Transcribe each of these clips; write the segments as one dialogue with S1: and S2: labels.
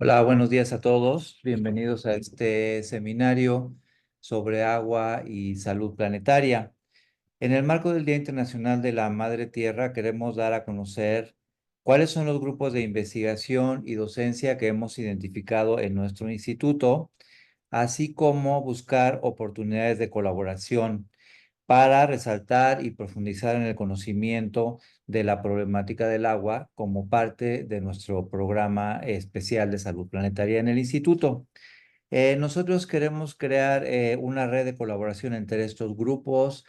S1: Hola, buenos días a todos. Bienvenidos a este seminario sobre agua y salud planetaria. En el marco del Día Internacional de la Madre Tierra, queremos dar a conocer cuáles son los grupos de investigación y docencia que hemos identificado en nuestro instituto, así como buscar oportunidades de colaboración para resaltar y profundizar en el conocimiento de la problemática del agua como parte de nuestro programa especial de salud planetaria en el instituto. Nosotros queremos crear una red de colaboración entre estos grupos,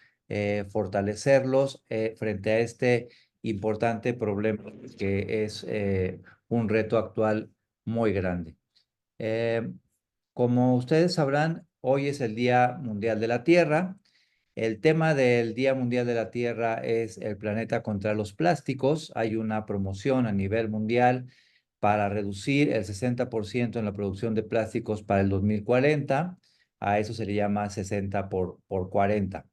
S1: fortalecerlos frente a este importante problema que es un reto actual muy grande. Eh, Como ustedes sabrán, hoy es el Día Mundial de la Tierra. El tema del Día Mundial de la Tierra es el planeta contra los plásticos. Hay una promoción a nivel mundial para reducir el 60% en la producción de plásticos para el 2040. A eso se le llama 60 por 40.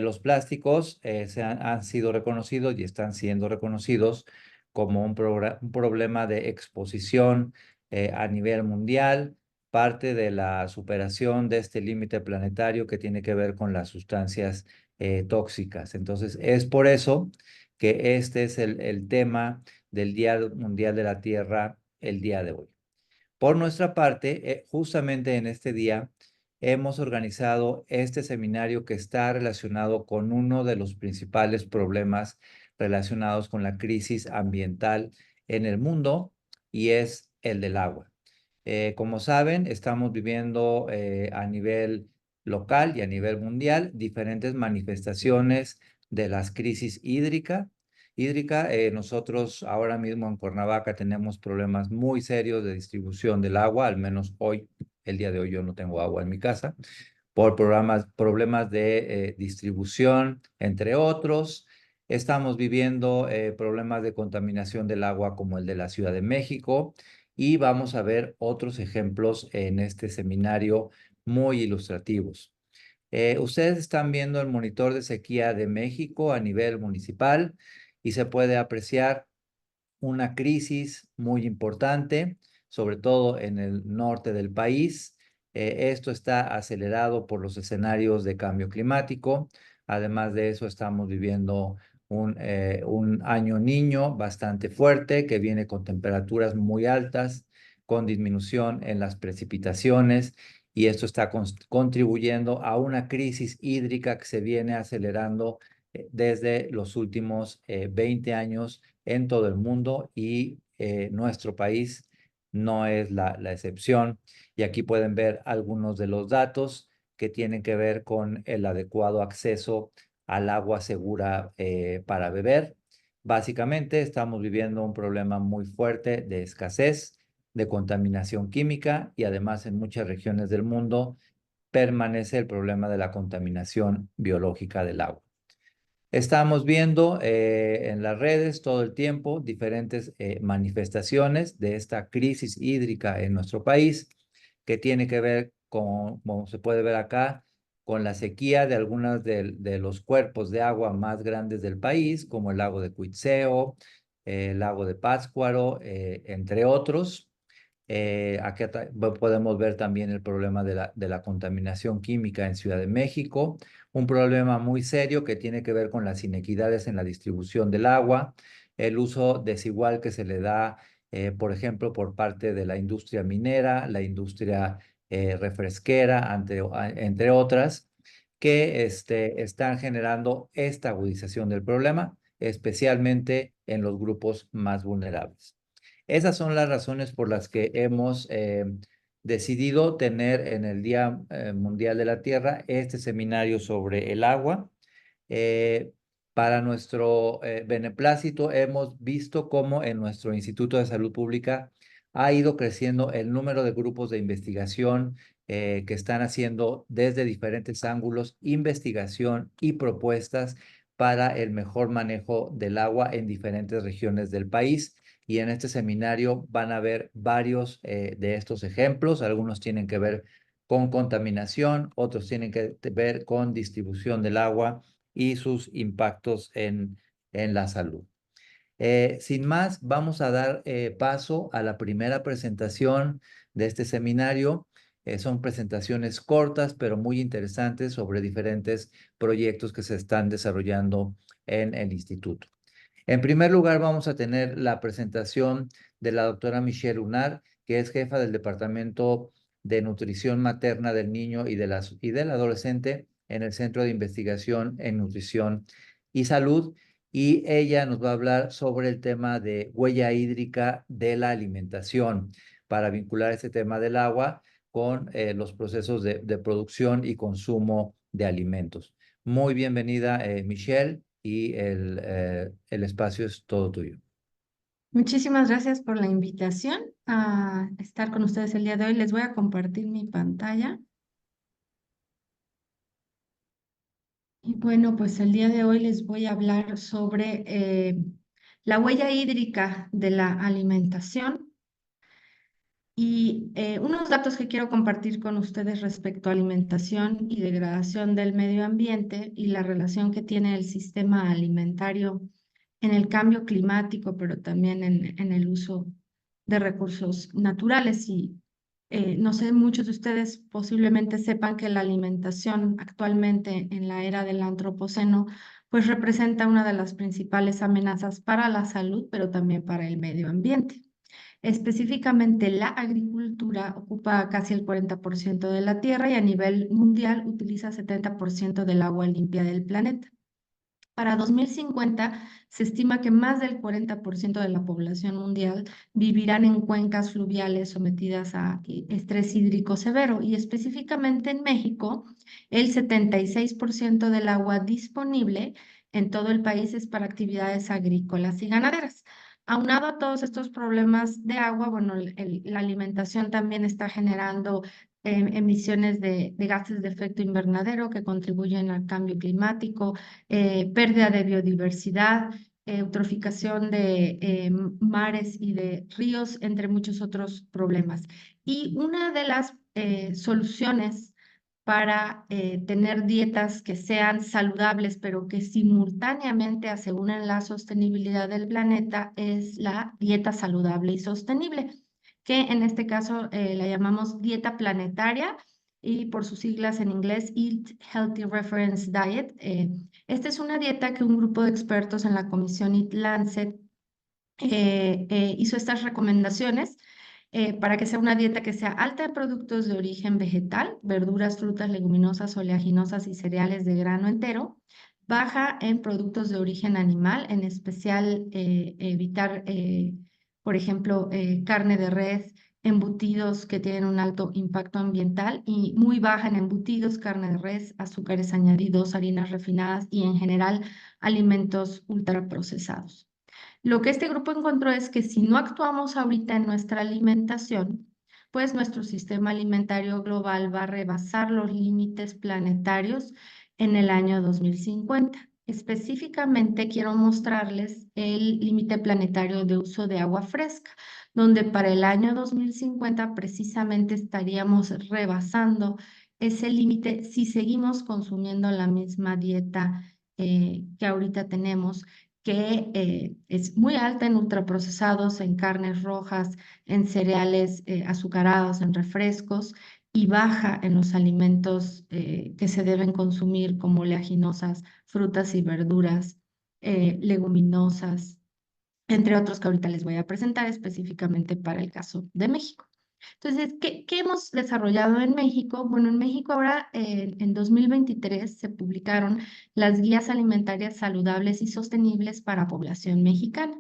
S1: Los plásticos han sido reconocidos y están siendo reconocidos como un problema de exposición a nivel mundial, parte de la superación de este límite planetario que tiene que ver con las sustancias tóxicas. Entonces, es por eso que este es el tema del Día Mundial de la Tierra el día de hoy. Por nuestra parte, justamente en este día, hemos organizado este seminario que está relacionado con uno de los principales problemas relacionados con la crisis ambiental en el mundo y es el del agua. Como saben, estamos viviendo a nivel local y a nivel mundial diferentes manifestaciones de las crisis hídrica. Nosotros ahora mismo en Cuernavaca tenemos problemas muy serios de distribución del agua, al menos hoy, el día de hoy yo no tengo agua en mi casa, por problemas de distribución, entre otros. Estamos viviendo problemas de contaminación del agua como el de la Ciudad de México y vamos a ver otros ejemplos en este seminario muy ilustrativos. Ustedes están viendo el monitor de sequía de México a nivel municipal y se puede apreciar una crisis muy importante, sobre todo en el norte del país. Esto está acelerado por los escenarios de cambio climático. Además de eso, estamos viviendo un año niño bastante fuerte que viene con temperaturas muy altas, con disminución en las precipitaciones, y esto está contribuyendo a una crisis hídrica que se viene acelerando desde los últimos 20 años en todo el mundo y nuestro país no es la excepción. Y aquí pueden ver algunos de los datos que tienen que ver con el adecuado acceso al agua segura para beber. Básicamente estamos viviendo un problema muy fuerte de escasez, de contaminación química y además en muchas regiones del mundo permanece el problema de la contaminación biológica del agua. Estamos viendo en las redes todo el tiempo diferentes manifestaciones de esta crisis hídrica en nuestro país, que tiene que ver con, como se puede ver acá, con la sequía de algunos de los cuerpos de agua más grandes del país, como el lago de Cuitzeo, el lago de Pátzcuaro, entre otros. Aquí podemos ver también el problema de la contaminación química en Ciudad de México, un problema muy serio que tiene que ver con las inequidades en la distribución del agua, el uso desigual que se le da, por ejemplo, por parte de la industria minera, la industria refresquera, entre otras, que están generando esta agudización del problema, especialmente en los grupos más vulnerables. Esas son las razones por las que hemos decidido tener en el Día Mundial de la Tierra este seminario sobre el agua. Eh, para nuestro beneplácito hemos visto cómo en nuestro Instituto de Salud Pública ha ido creciendo el número de grupos de investigación que están haciendo desde diferentes ángulos investigación y propuestas para el mejor manejo del agua en diferentes regiones del país. Y en este seminario van a ver varios de estos ejemplos. Algunos tienen que ver con contaminación, otros tienen que ver con distribución del agua y sus impactos en la salud. Sin más, vamos a dar paso a la primera presentación de este seminario. Son presentaciones cortas, pero muy interesantes sobre diferentes proyectos que se están desarrollando en el instituto. En primer lugar, vamos a tener la presentación de la doctora Michelle Unar, que es jefa del Departamento de Nutrición Materna del Niño y del Adolescente en el Centro de Investigación en Nutrición y Salud. Y ella nos va a hablar sobre el tema de huella hídrica de la alimentación para vincular este tema del agua con los procesos de producción y consumo de alimentos. Muy bienvenida, Michelle, y el espacio es todo tuyo.
S2: Muchísimas gracias por la invitación a estar con ustedes el día de hoy. Les voy a compartir mi pantalla. Y bueno, pues el día de hoy les voy a hablar sobre la huella hídrica de la alimentación y unos datos que quiero compartir con ustedes respecto a alimentación y degradación del medio ambiente y la relación que tiene el sistema alimentario en el cambio climático, pero también en el uso de recursos naturales. Y no sé, muchos de ustedes posiblemente sepan que la alimentación actualmente en la era del antropoceno, pues representa una de las principales amenazas para la salud, pero también para el medio ambiente. Específicamente, la agricultura ocupa casi el 40% de la tierra y a nivel mundial utiliza 70% del agua limpia del planeta. Para 2050 se estima que más del 40% de la población mundial vivirán en cuencas fluviales sometidas a estrés hídrico severo y específicamente en México, el 76% del agua disponible en todo el país es para actividades agrícolas y ganaderas. Aunado a todos estos problemas de agua, bueno, la alimentación también está generando emisiones de gases de efecto invernadero que contribuyen al cambio climático, pérdida de biodiversidad, eutroficación de mares y de ríos, entre muchos otros problemas. Y una de las soluciones para tener dietas que sean saludables, pero que simultáneamente aseguren la sostenibilidad del planeta, es la dieta saludable y sostenible, que en este caso la llamamos dieta planetaria y por sus siglas en inglés, Eat Healthy Reference Diet. Esta es una dieta que un grupo de expertos en la Comisión Eat Lancet hizo estas recomendaciones para que sea una dieta que sea alta en productos de origen vegetal, verduras, frutas, leguminosas, oleaginosas y cereales de grano entero, baja en productos de origen animal, en especial evitar, por ejemplo, carne de res, embutidos que tienen un alto impacto ambiental y muy baja en embutidos, carne de res, azúcares añadidos, harinas refinadas y en general alimentos ultraprocesados. Lo que este grupo encontró es que si no actuamos ahorita en nuestra alimentación, pues nuestro sistema alimentario global va a rebasar los límites planetarios en el año 2050. Específicamente quiero mostrarles el límite planetario de uso de agua fresca, donde para el año 2050 precisamente estaríamos rebasando ese límite si seguimos consumiendo la misma dieta que ahorita tenemos, que es muy alta en ultraprocesados, en carnes rojas, en cereales azucarados, en refrescos, y baja en los alimentos que se deben consumir como oleaginosas, frutas y verduras, leguminosas, entre otros que ahorita les voy a presentar específicamente para el caso de México. Entonces, ¿qué hemos desarrollado en México? Bueno, en México ahora en 2023 se publicaron las guías alimentarias saludables y sostenibles para población mexicana.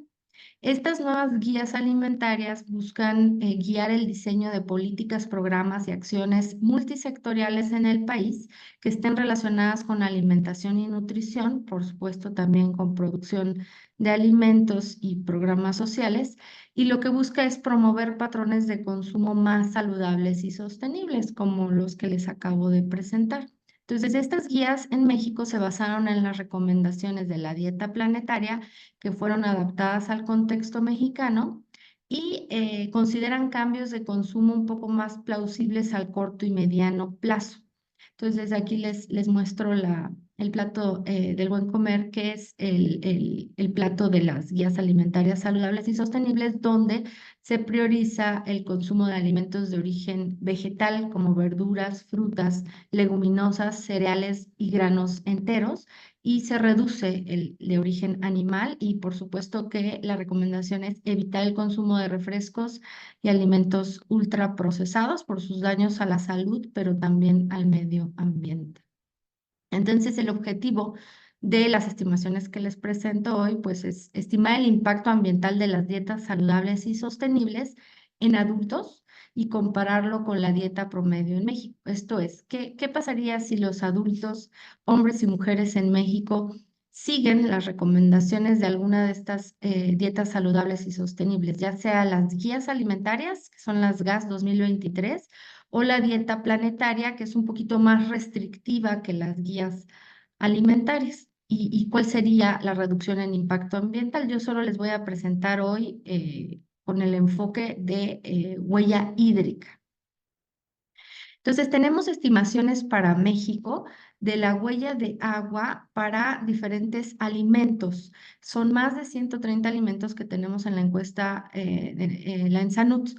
S2: Estas nuevas guías alimentarias buscan guiar el diseño de políticas, programas y acciones multisectoriales en el país que estén relacionadas con alimentación y nutrición, por supuesto también con producción de alimentos y programas sociales, y lo que busca es promover patrones de consumo más saludables y sostenibles, como los que les acabo de presentar. Entonces, estas guías en México se basaron en las recomendaciones de la dieta planetaria que fueron adaptadas al contexto mexicano y consideran cambios de consumo un poco más plausibles al corto y mediano plazo. Entonces, aquí les muestro el plato del buen comer, que es el plato de las guías alimentarias saludables y sostenibles, donde se prioriza el consumo de alimentos de origen vegetal, como verduras, frutas, leguminosas, cereales y granos enteros, y se reduce el de origen animal, y por supuesto que la recomendación es evitar el consumo de refrescos y alimentos ultraprocesados por sus daños a la salud, pero también al medio ambiente. Entonces, el objetivo de las estimaciones que les presento hoy, pues es estimar el impacto ambiental de las dietas saludables y sostenibles en adultos y compararlo con la dieta promedio en México. Esto es, ¿qué pasaría si los adultos, hombres y mujeres en México, siguen las recomendaciones de alguna de estas dietas saludables y sostenibles, ya sea las guías alimentarias, que son las GAS 2023, o la dieta planetaria, que es un poquito más restrictiva que las guías alimentarias? ¿Y cuál sería la reducción en impacto ambiental? Yo solo les voy a presentar hoy con el enfoque de huella hídrica. Entonces, tenemos estimaciones para México de la huella de agua para diferentes alimentos. Son más de 130 alimentos que tenemos en la encuesta, la ENSANUT.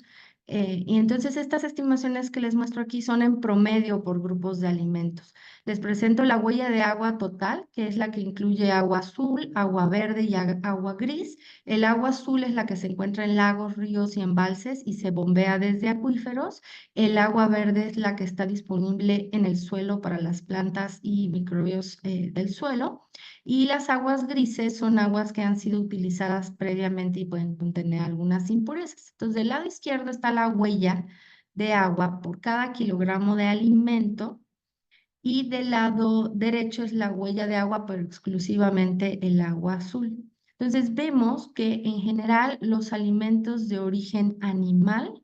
S2: Y entonces estas estimaciones que les muestro aquí son en promedio por grupos de alimentos. Les presento la huella de agua total, que es la que incluye agua azul, agua verde y agua gris. El agua azul es la que se encuentra en lagos, ríos y embalses y se bombea desde acuíferos. El agua verde es la que está disponible en el suelo para las plantas y microbios del suelo. Y las aguas grises son aguas que han sido utilizadas previamente y pueden contener algunas impurezas. Entonces, del lado izquierdo está la huella de agua por cada kilogramo de alimento, y del lado derecho es la huella de agua, pero exclusivamente el agua azul. Entonces, vemos que en general los alimentos de origen animal,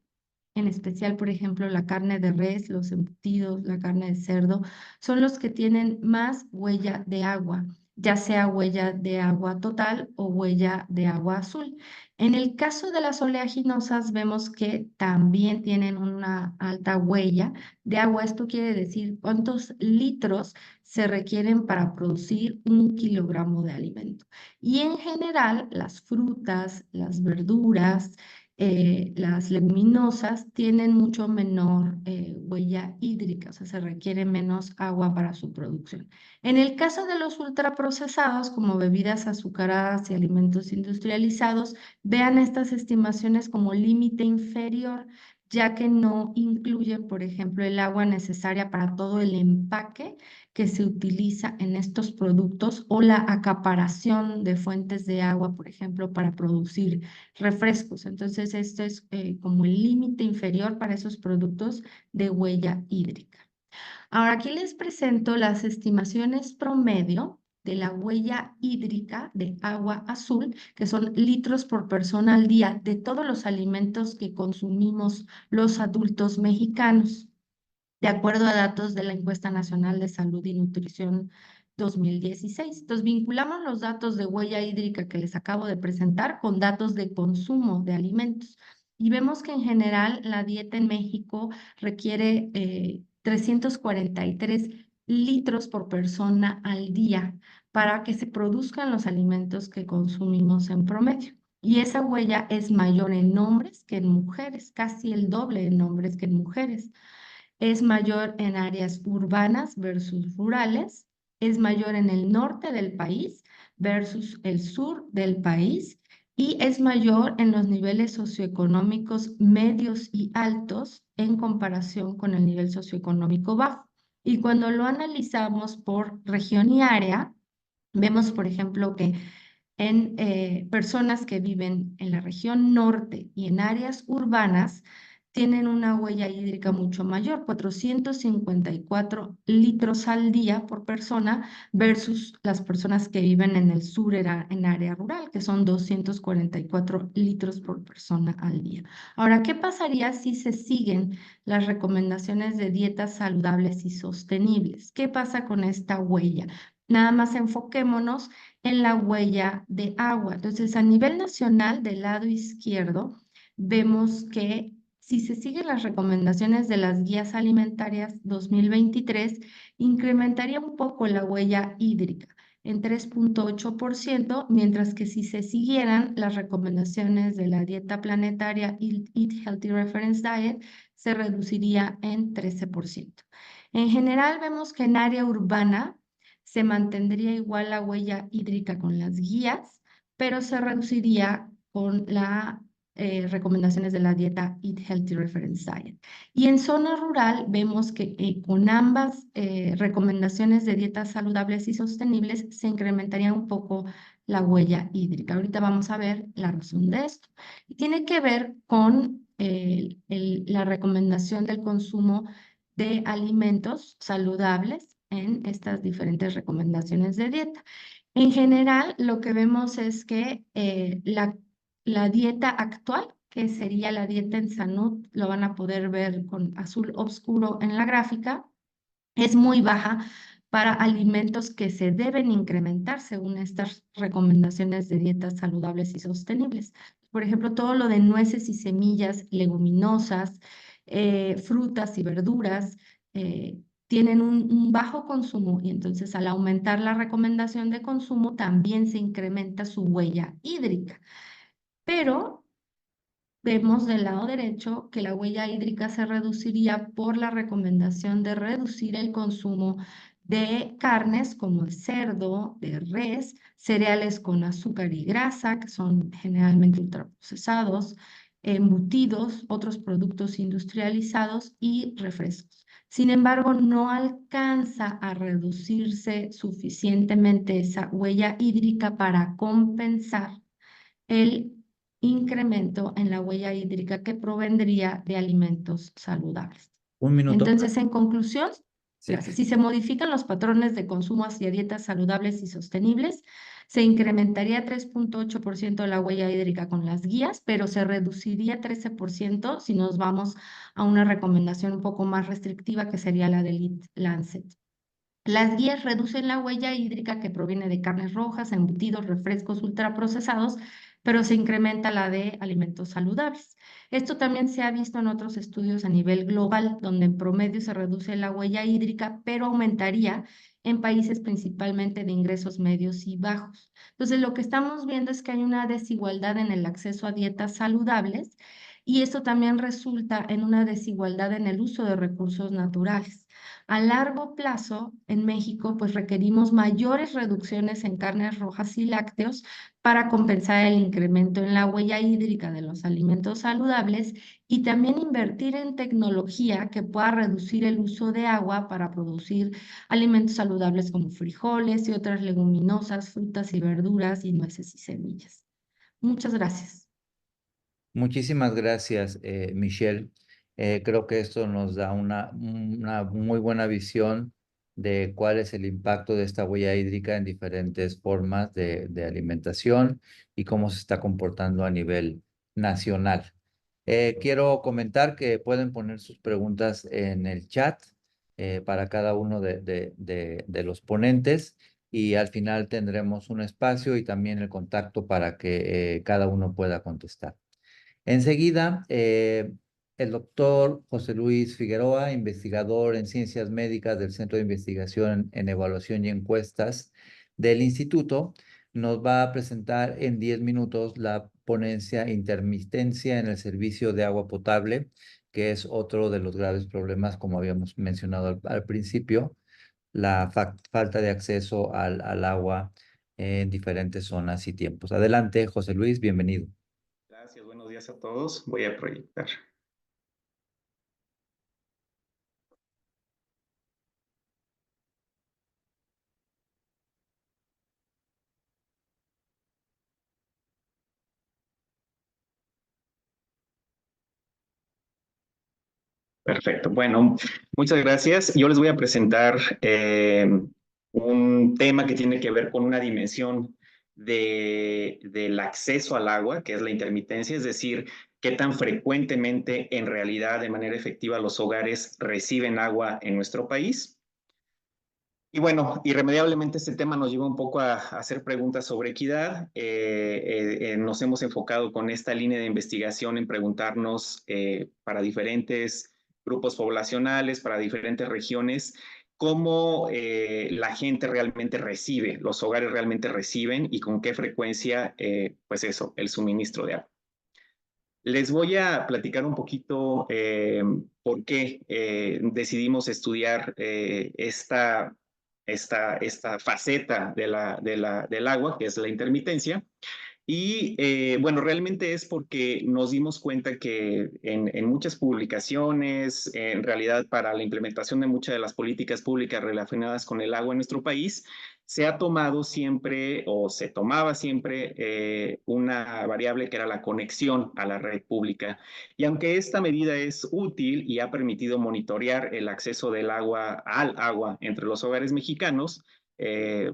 S2: en especial, por ejemplo, la carne de res, los embutidos, la carne de cerdo, son los que tienen más huella de agua, ya sea huella de agua total o huella de agua azul. En el caso de las oleaginosas, vemos que también tienen una alta huella de agua. Esto quiere decir cuántos litros se requieren para producir 1 kilogramo de alimento. Y en general, las frutas, las verduras, las leguminosas tienen mucho menor huella hídrica, o sea, se requiere menos agua para su producción. En el caso de los ultraprocesados, como bebidas azucaradas y alimentos industrializados, vean estas estimaciones como límite inferior, ya que no incluyen, por ejemplo, el agua necesaria para todo el empaque que se utiliza en estos productos, o la acaparación de fuentes de agua, por ejemplo, para producir refrescos. Entonces, esto es como el límite inferior para esos productos de huella hídrica. Ahora, aquí les presento las estimaciones promedio de la huella hídrica de agua azul, que son litros por persona al día de todos los alimentos que consumimos los adultos mexicanos, de acuerdo a datos de la Encuesta Nacional de Salud y Nutrición 2016. Entonces, vinculamos los datos de huella hídrica que les acabo de presentar con datos de consumo de alimentos. Y vemos que en general la dieta en México requiere 343 litros por persona al día para que se produzcan los alimentos que consumimos en promedio. Y esa huella es mayor en hombres que en mujeres, casi el doble en hombres que en mujeres. Es mayor en áreas urbanas versus rurales, es mayor en el norte del país versus el sur del país, y es mayor en los niveles socioeconómicos medios y altos en comparación con el nivel socioeconómico bajo. Y cuando lo analizamos por región y área, vemos, por ejemplo, que en personas que viven en la región norte y en áreas urbanas tienen una huella hídrica mucho mayor, 454 litros al día por persona, versus las personas que viven en el sur, en área rural, que son 244 litros por persona al día. Ahora, ¿qué pasaría si se siguen las recomendaciones de dietas saludables y sostenibles? ¿Qué pasa con esta huella? Nada más enfoquémonos en la huella de agua. Entonces, a nivel nacional, del lado izquierdo, vemos que si se siguen las recomendaciones de las guías alimentarias 2023, incrementaría un poco la huella hídrica en 3,8%, mientras que si se siguieran las recomendaciones de la dieta planetaria Eat Healthy Reference Diet, se reduciría en 13%. En general, vemos que en área urbana se mantendría igual la huella hídrica con las guías, pero se reduciría con las recomendaciones de la dieta Eat Healthy Reference Diet. Y en zona rural vemos que con ambas recomendaciones de dietas saludables y sostenibles se incrementaría un poco la huella hídrica. Ahorita vamos a ver la razón de esto. Y tiene que ver con la recomendación del consumo de alimentos saludables en estas diferentes recomendaciones de dieta. En general, lo que vemos es que la dieta actual, que sería la dieta en salud, lo van a poder ver con azul oscuro en la gráfica, es muy baja para alimentos que se deben incrementar según estas recomendaciones de dietas saludables y sostenibles. Por ejemplo, todo lo de nueces y semillas, leguminosas, frutas y verduras, tienen un bajo consumo y entonces al aumentar la recomendación de consumo también se incrementa su huella hídrica. Pero vemos del lado derecho que la huella hídrica se reduciría por la recomendación de reducir el consumo de carnes como el cerdo, de res, cereales con azúcar y grasa, que son generalmente ultraprocesados, embutidos, otros productos industrializados y refrescos. Sin embargo, no alcanza a reducirse suficientemente esa huella hídrica para compensar el incremento en la huella hídrica que provendría de alimentos saludables.
S1: Un minuto.
S2: Entonces, en conclusión,
S1: Sí.
S2: gracias. Si se modifican los patrones de consumo hacia dietas saludables y sostenibles, se incrementaría 3,8% la huella hídrica con las guías, pero se reduciría 13% si nos vamos a una recomendación un poco más restrictiva, que sería la del Eat Lancet. Las guías reducen la huella hídrica que proviene de carnes rojas, embutidos, refrescos ultraprocesados, pero se incrementa la de alimentos saludables. Esto también se ha visto en otros estudios a nivel global, donde en promedio se reduce la huella hídrica, pero aumentaría en países principalmente de ingresos medios y bajos. Entonces, lo que estamos viendo es que hay una desigualdad en el acceso a dietas saludables y esto también resulta en una desigualdad en el uso de recursos naturales. A largo plazo, en México, pues requerimos mayores reducciones en carnes rojas y lácteos para compensar el incremento en la huella hídrica de los alimentos saludables y también invertir en tecnología que pueda reducir el uso de agua para producir alimentos saludables como frijoles y otras leguminosas, frutas y verduras y nueces y semillas. Muchas gracias.
S1: Muchísimas gracias, Michelle. Creo que esto nos da una muy buena visión de cuál es el impacto de esta huella hídrica en diferentes formas de alimentación y cómo se está comportando a nivel nacional. Quiero comentar que pueden poner sus preguntas en el chat para cada uno de los ponentes y al final tendremos un espacio y también el contacto para que cada uno pueda contestar. Enseguida, el doctor José Luis Figueroa, investigador en ciencias médicas del Centro de Investigación en Evaluación y Encuestas del Instituto, nos va a presentar en 10 minutos la ponencia Intermitencia en el servicio de agua potable, que es otro de los graves problemas, como habíamos mencionado al principio, la falta de acceso al agua en diferentes zonas y tiempos. Adelante, José Luis, bienvenido.
S3: Gracias, buenos días a todos. Voy a proyectar. Perfecto. Bueno, muchas gracias. Yo les voy a presentar un tema que tiene que ver con una dimensión del acceso al agua, que es la intermitencia, es decir, qué tan frecuentemente en realidad, de manera efectiva, los hogares reciben agua en nuestro país. Y bueno, irremediablemente este tema nos lleva un poco a hacer preguntas sobre equidad. Nos hemos enfocado con esta línea de investigación en preguntarnos para diferentes grupos poblacionales, para diferentes regiones, cómo la gente realmente recibe, los hogares realmente reciben y con qué frecuencia, pues eso, el suministro de agua. Les voy a platicar un poquito por qué decidimos estudiar esta faceta del agua, que es la intermitencia. Y bueno, realmente es porque nos dimos cuenta que en muchas publicaciones, en realidad para la implementación de muchas de las políticas públicas relacionadas con el agua en nuestro país, se ha tomado siempre o se tomaba siempre una variable que era la conexión a la red pública. Y aunque esta medida es útil y ha permitido monitorear el acceso del agua al agua entre los hogares mexicanos,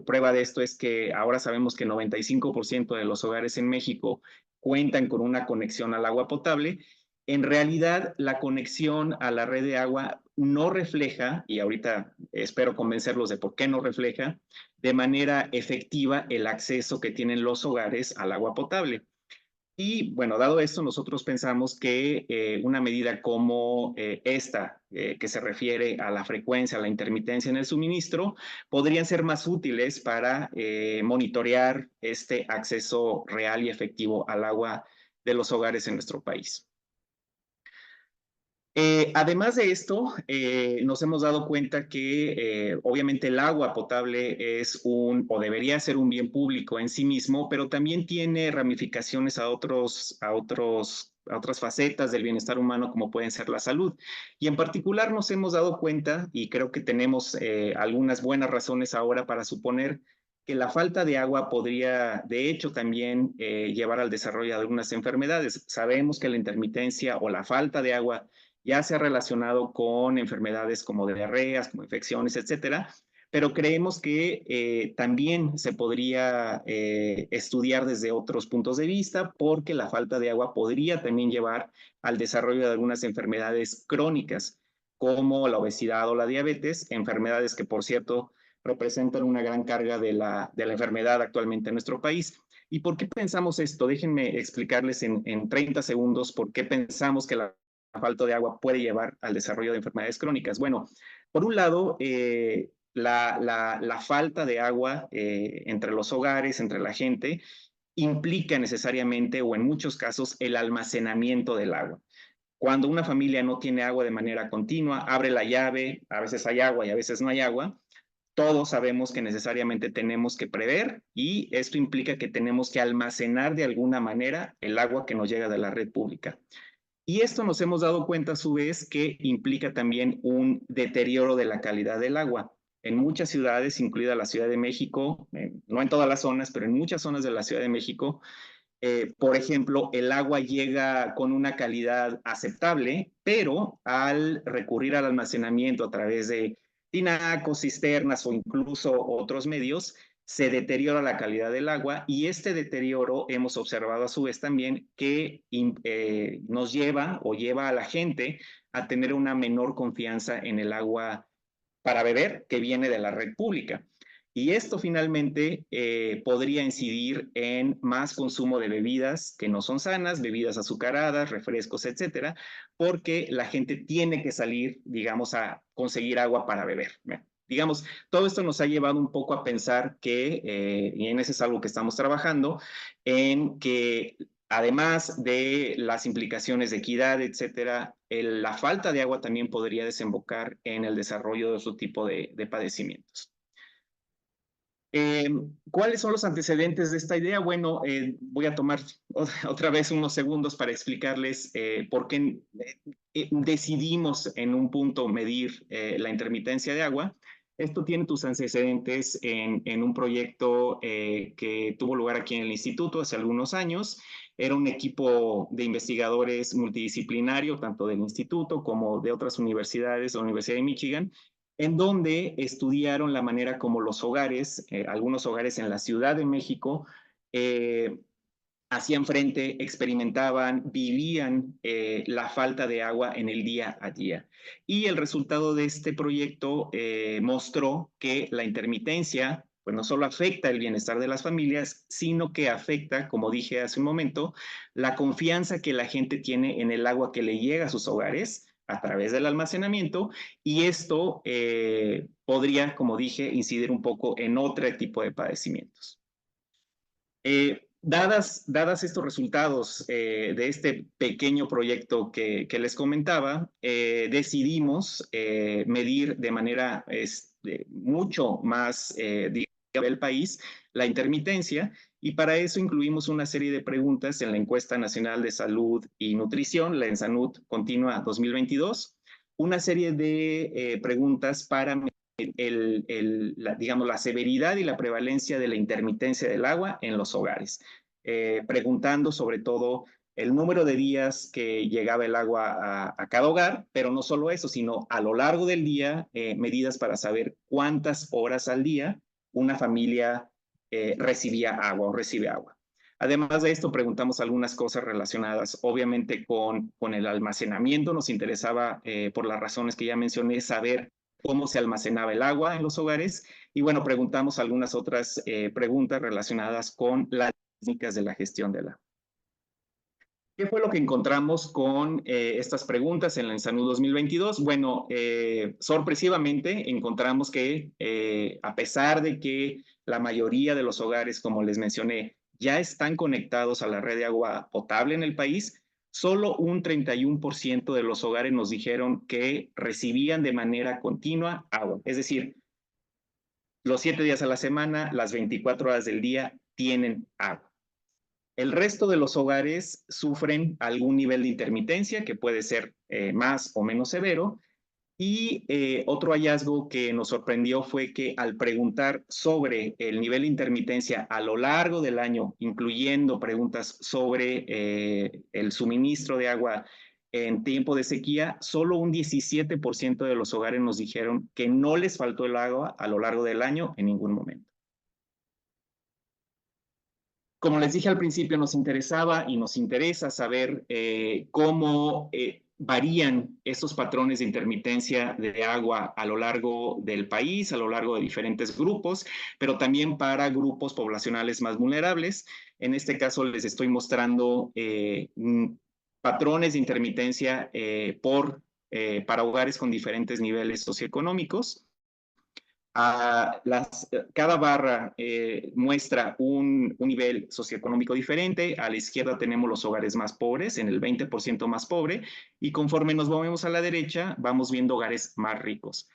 S3: prueba de esto es que ahora sabemos que 95% de los hogares en México cuentan con una conexión al agua potable. En realidad, la conexión a la red de agua no refleja, y ahorita espero convencerlos de por qué no refleja, de manera efectiva el acceso que tienen los hogares al agua potable. Y bueno, dado esto, nosotros pensamos que una medida como esta, que se refiere a la frecuencia, a la intermitencia en el suministro, podrían ser más útiles para monitorear este acceso real y efectivo al agua de los hogares en nuestro país. Además de esto, nos hemos dado cuenta que obviamente el agua potable es o debería ser un bien público en sí mismo, pero también tiene ramificaciones a otras facetas del bienestar humano, como pueden ser la salud. Y en particular nos hemos dado cuenta, y creo que tenemos algunas buenas razones ahora para suponer que la falta de agua podría, de hecho, también llevar al desarrollo de algunas enfermedades. Sabemos que la intermitencia o la falta de agua ya se ha relacionado con enfermedades como diarreas, como infecciones, etcétera, pero creemos que también se podría estudiar desde otros puntos de vista porque la falta de agua podría también llevar al desarrollo de algunas enfermedades crónicas como la obesidad o la diabetes, enfermedades que por cierto representan una gran carga de la enfermedad actualmente en nuestro país. ¿Y por qué pensamos esto? Déjenme explicarles en 30 segundos por qué pensamos que la falta de agua puede llevar al desarrollo de enfermedades crónicas. Bueno, por un lado, la falta de agua entre los hogares, entre la gente, implica necesariamente o en muchos casos el almacenamiento del agua. Cuando una familia no tiene agua de manera continua, abre la llave, a veces hay agua y a veces no hay agua, todos sabemos que necesariamente tenemos que prever y esto implica que tenemos que almacenar de alguna manera el agua que nos llega de la red pública. Y esto nos hemos dado cuenta a su vez que implica también un deterioro de la calidad del agua. En muchas ciudades, incluida la Ciudad de México, no en todas las zonas, pero en muchas zonas de la Ciudad de México, por ejemplo, el agua llega con una calidad aceptable, pero al recurrir al almacenamiento a través de tinacos, cisternas o incluso otros medios, se deteriora la calidad del agua y este deterioro hemos observado a su vez también que nos lleva o lleva a la gente a tener una menor confianza en el agua para beber que viene de la red pública. Y esto finalmente podría incidir en más consumo de bebidas que no son sanas, bebidas azucaradas, refrescos, etcétera, porque la gente tiene que salir, digamos, a conseguir agua para beber. Digamos, todo esto nos ha llevado un poco a pensar que, y en eso es algo que estamos trabajando, en que además de las implicaciones de equidad, etcétera, la falta de agua también podría desembocar en el desarrollo de otro tipo de padecimientos. ¿Cuáles son los antecedentes de esta idea? Bueno, voy a tomar otra vez unos segundos para explicarles por qué decidimos en un punto medir la intermitencia de agua. Esto tiene tus antecedentes en un proyecto que tuvo lugar aquí en el instituto hace algunos años. Era un equipo de investigadores multidisciplinario, tanto del instituto como de otras universidades, la Universidad de Michigan, en donde estudiaron la manera como los hogares, algunos hogares en la Ciudad de México, hacían frente, experimentaban, vivían la falta de agua en el día a día. Y el resultado de este proyecto mostró que la intermitencia pues no solo afecta el bienestar de las familias, sino que afecta, como dije hace un momento, la confianza que la gente tiene en el agua que le llega a sus hogares a través del almacenamiento, y esto podría, como dije, incidir un poco en otro tipo de padecimientos. Dadas estos resultados de este pequeño proyecto que les comentaba, decidimos medir de manera mucho más del país la intermitencia, y para eso incluimos una serie de preguntas en la Encuesta Nacional de Salud y Nutrición, la ENSANUD Continua 2022, una serie de preguntas para digamos, la severidad y la prevalencia de la intermitencia del agua en los hogares, preguntando sobre todo el número de días que llegaba el agua a cada hogar, pero no solo eso, sino a lo largo del día, medidas para saber cuántas horas al día una familia recibía agua o recibe agua. Además de esto, preguntamos algunas cosas relacionadas, obviamente, con el almacenamiento. Nos interesaba, por las razones que ya mencioné, saber cómo se almacenaba el agua en los hogares. Y bueno, preguntamos algunas otras preguntas relacionadas con las técnicas de la gestión del agua. ¿Qué fue lo que encontramos con estas preguntas en la ENSANUD 2022? Bueno, sorpresivamente encontramos que a pesar de que la mayoría de los hogares, como les mencioné, ya están conectados a la red de agua potable en el país, solo un 31% de los hogares nos dijeron que recibían de manera continua agua. Es decir, los 7 días a la semana, las 24 horas del día tienen agua. El resto de los hogares sufren algún nivel de intermitencia que puede ser más o menos severo. Y otro hallazgo que nos sorprendió fue que al preguntar sobre el nivel de intermitencia a lo largo del año, incluyendo preguntas sobre el suministro de agua en tiempo de sequía, solo un 17% de los hogares nos dijeron que no les faltó el agua a lo largo del año en ningún momento. Como les dije al principio, nos interesaba y nos interesa saber cómo varían estos patrones de intermitencia de agua a lo largo del país, a lo largo de diferentes grupos, pero también para grupos poblacionales más vulnerables. En este caso les estoy mostrando patrones de intermitencia para hogares con diferentes niveles socioeconómicos. Cada barra muestra un nivel socioeconómico diferente. A la izquierda tenemos los hogares más pobres, en el 20% más pobre, y conforme nos movemos a la derecha, vamos viendo hogares más ricos.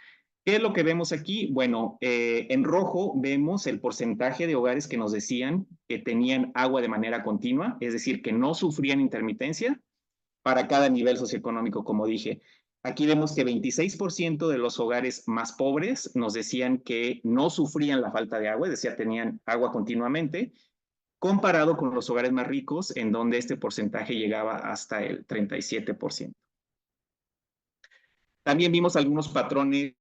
S3: ¿Qué es lo que vemos aquí? Bueno, en rojo vemos el porcentaje de hogares que nos decían que tenían agua de manera continua, es decir, que no sufrían intermitencia para cada nivel socioeconómico, como dije. Aquí vemos que 26% de los hogares más pobres nos decían que no sufrían la falta de agua, es decir, tenían agua continuamente, comparado con los hogares más ricos, en donde este porcentaje llegaba hasta el 37%. También vimos algunos patrones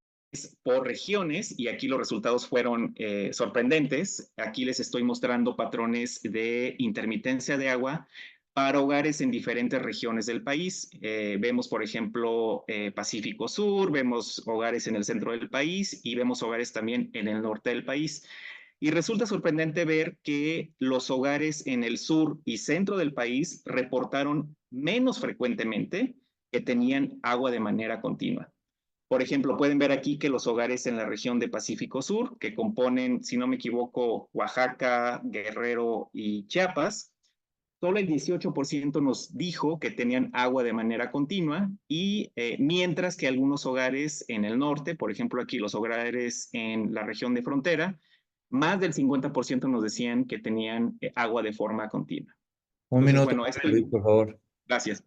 S3: por regiones, y aquí los resultados fueron sorprendentes. Aquí les estoy mostrando patrones de intermitencia de agua para hogares en diferentes regiones del país. Vemos, por ejemplo, Pacífico Sur, vemos hogares en el centro del país y vemos hogares también en el norte del país. Y resulta sorprendente ver que los hogares en el sur y centro del país reportaron menos frecuentemente que tenían agua de manera continua. Por ejemplo, pueden ver aquí que los hogares en la región de Pacífico Sur, que componen, si no me equivoco, Oaxaca, Guerrero y Chiapas, solo el 18% nos dijo que tenían agua de manera continua, y mientras que algunos hogares en el norte, por ejemplo aquí los hogares en la región de frontera, más del 50% nos decían que tenían agua de forma continua.
S1: Un
S3: Entonces,
S1: minuto,
S3: bueno,
S1: Luis, por favor.
S3: Gracias.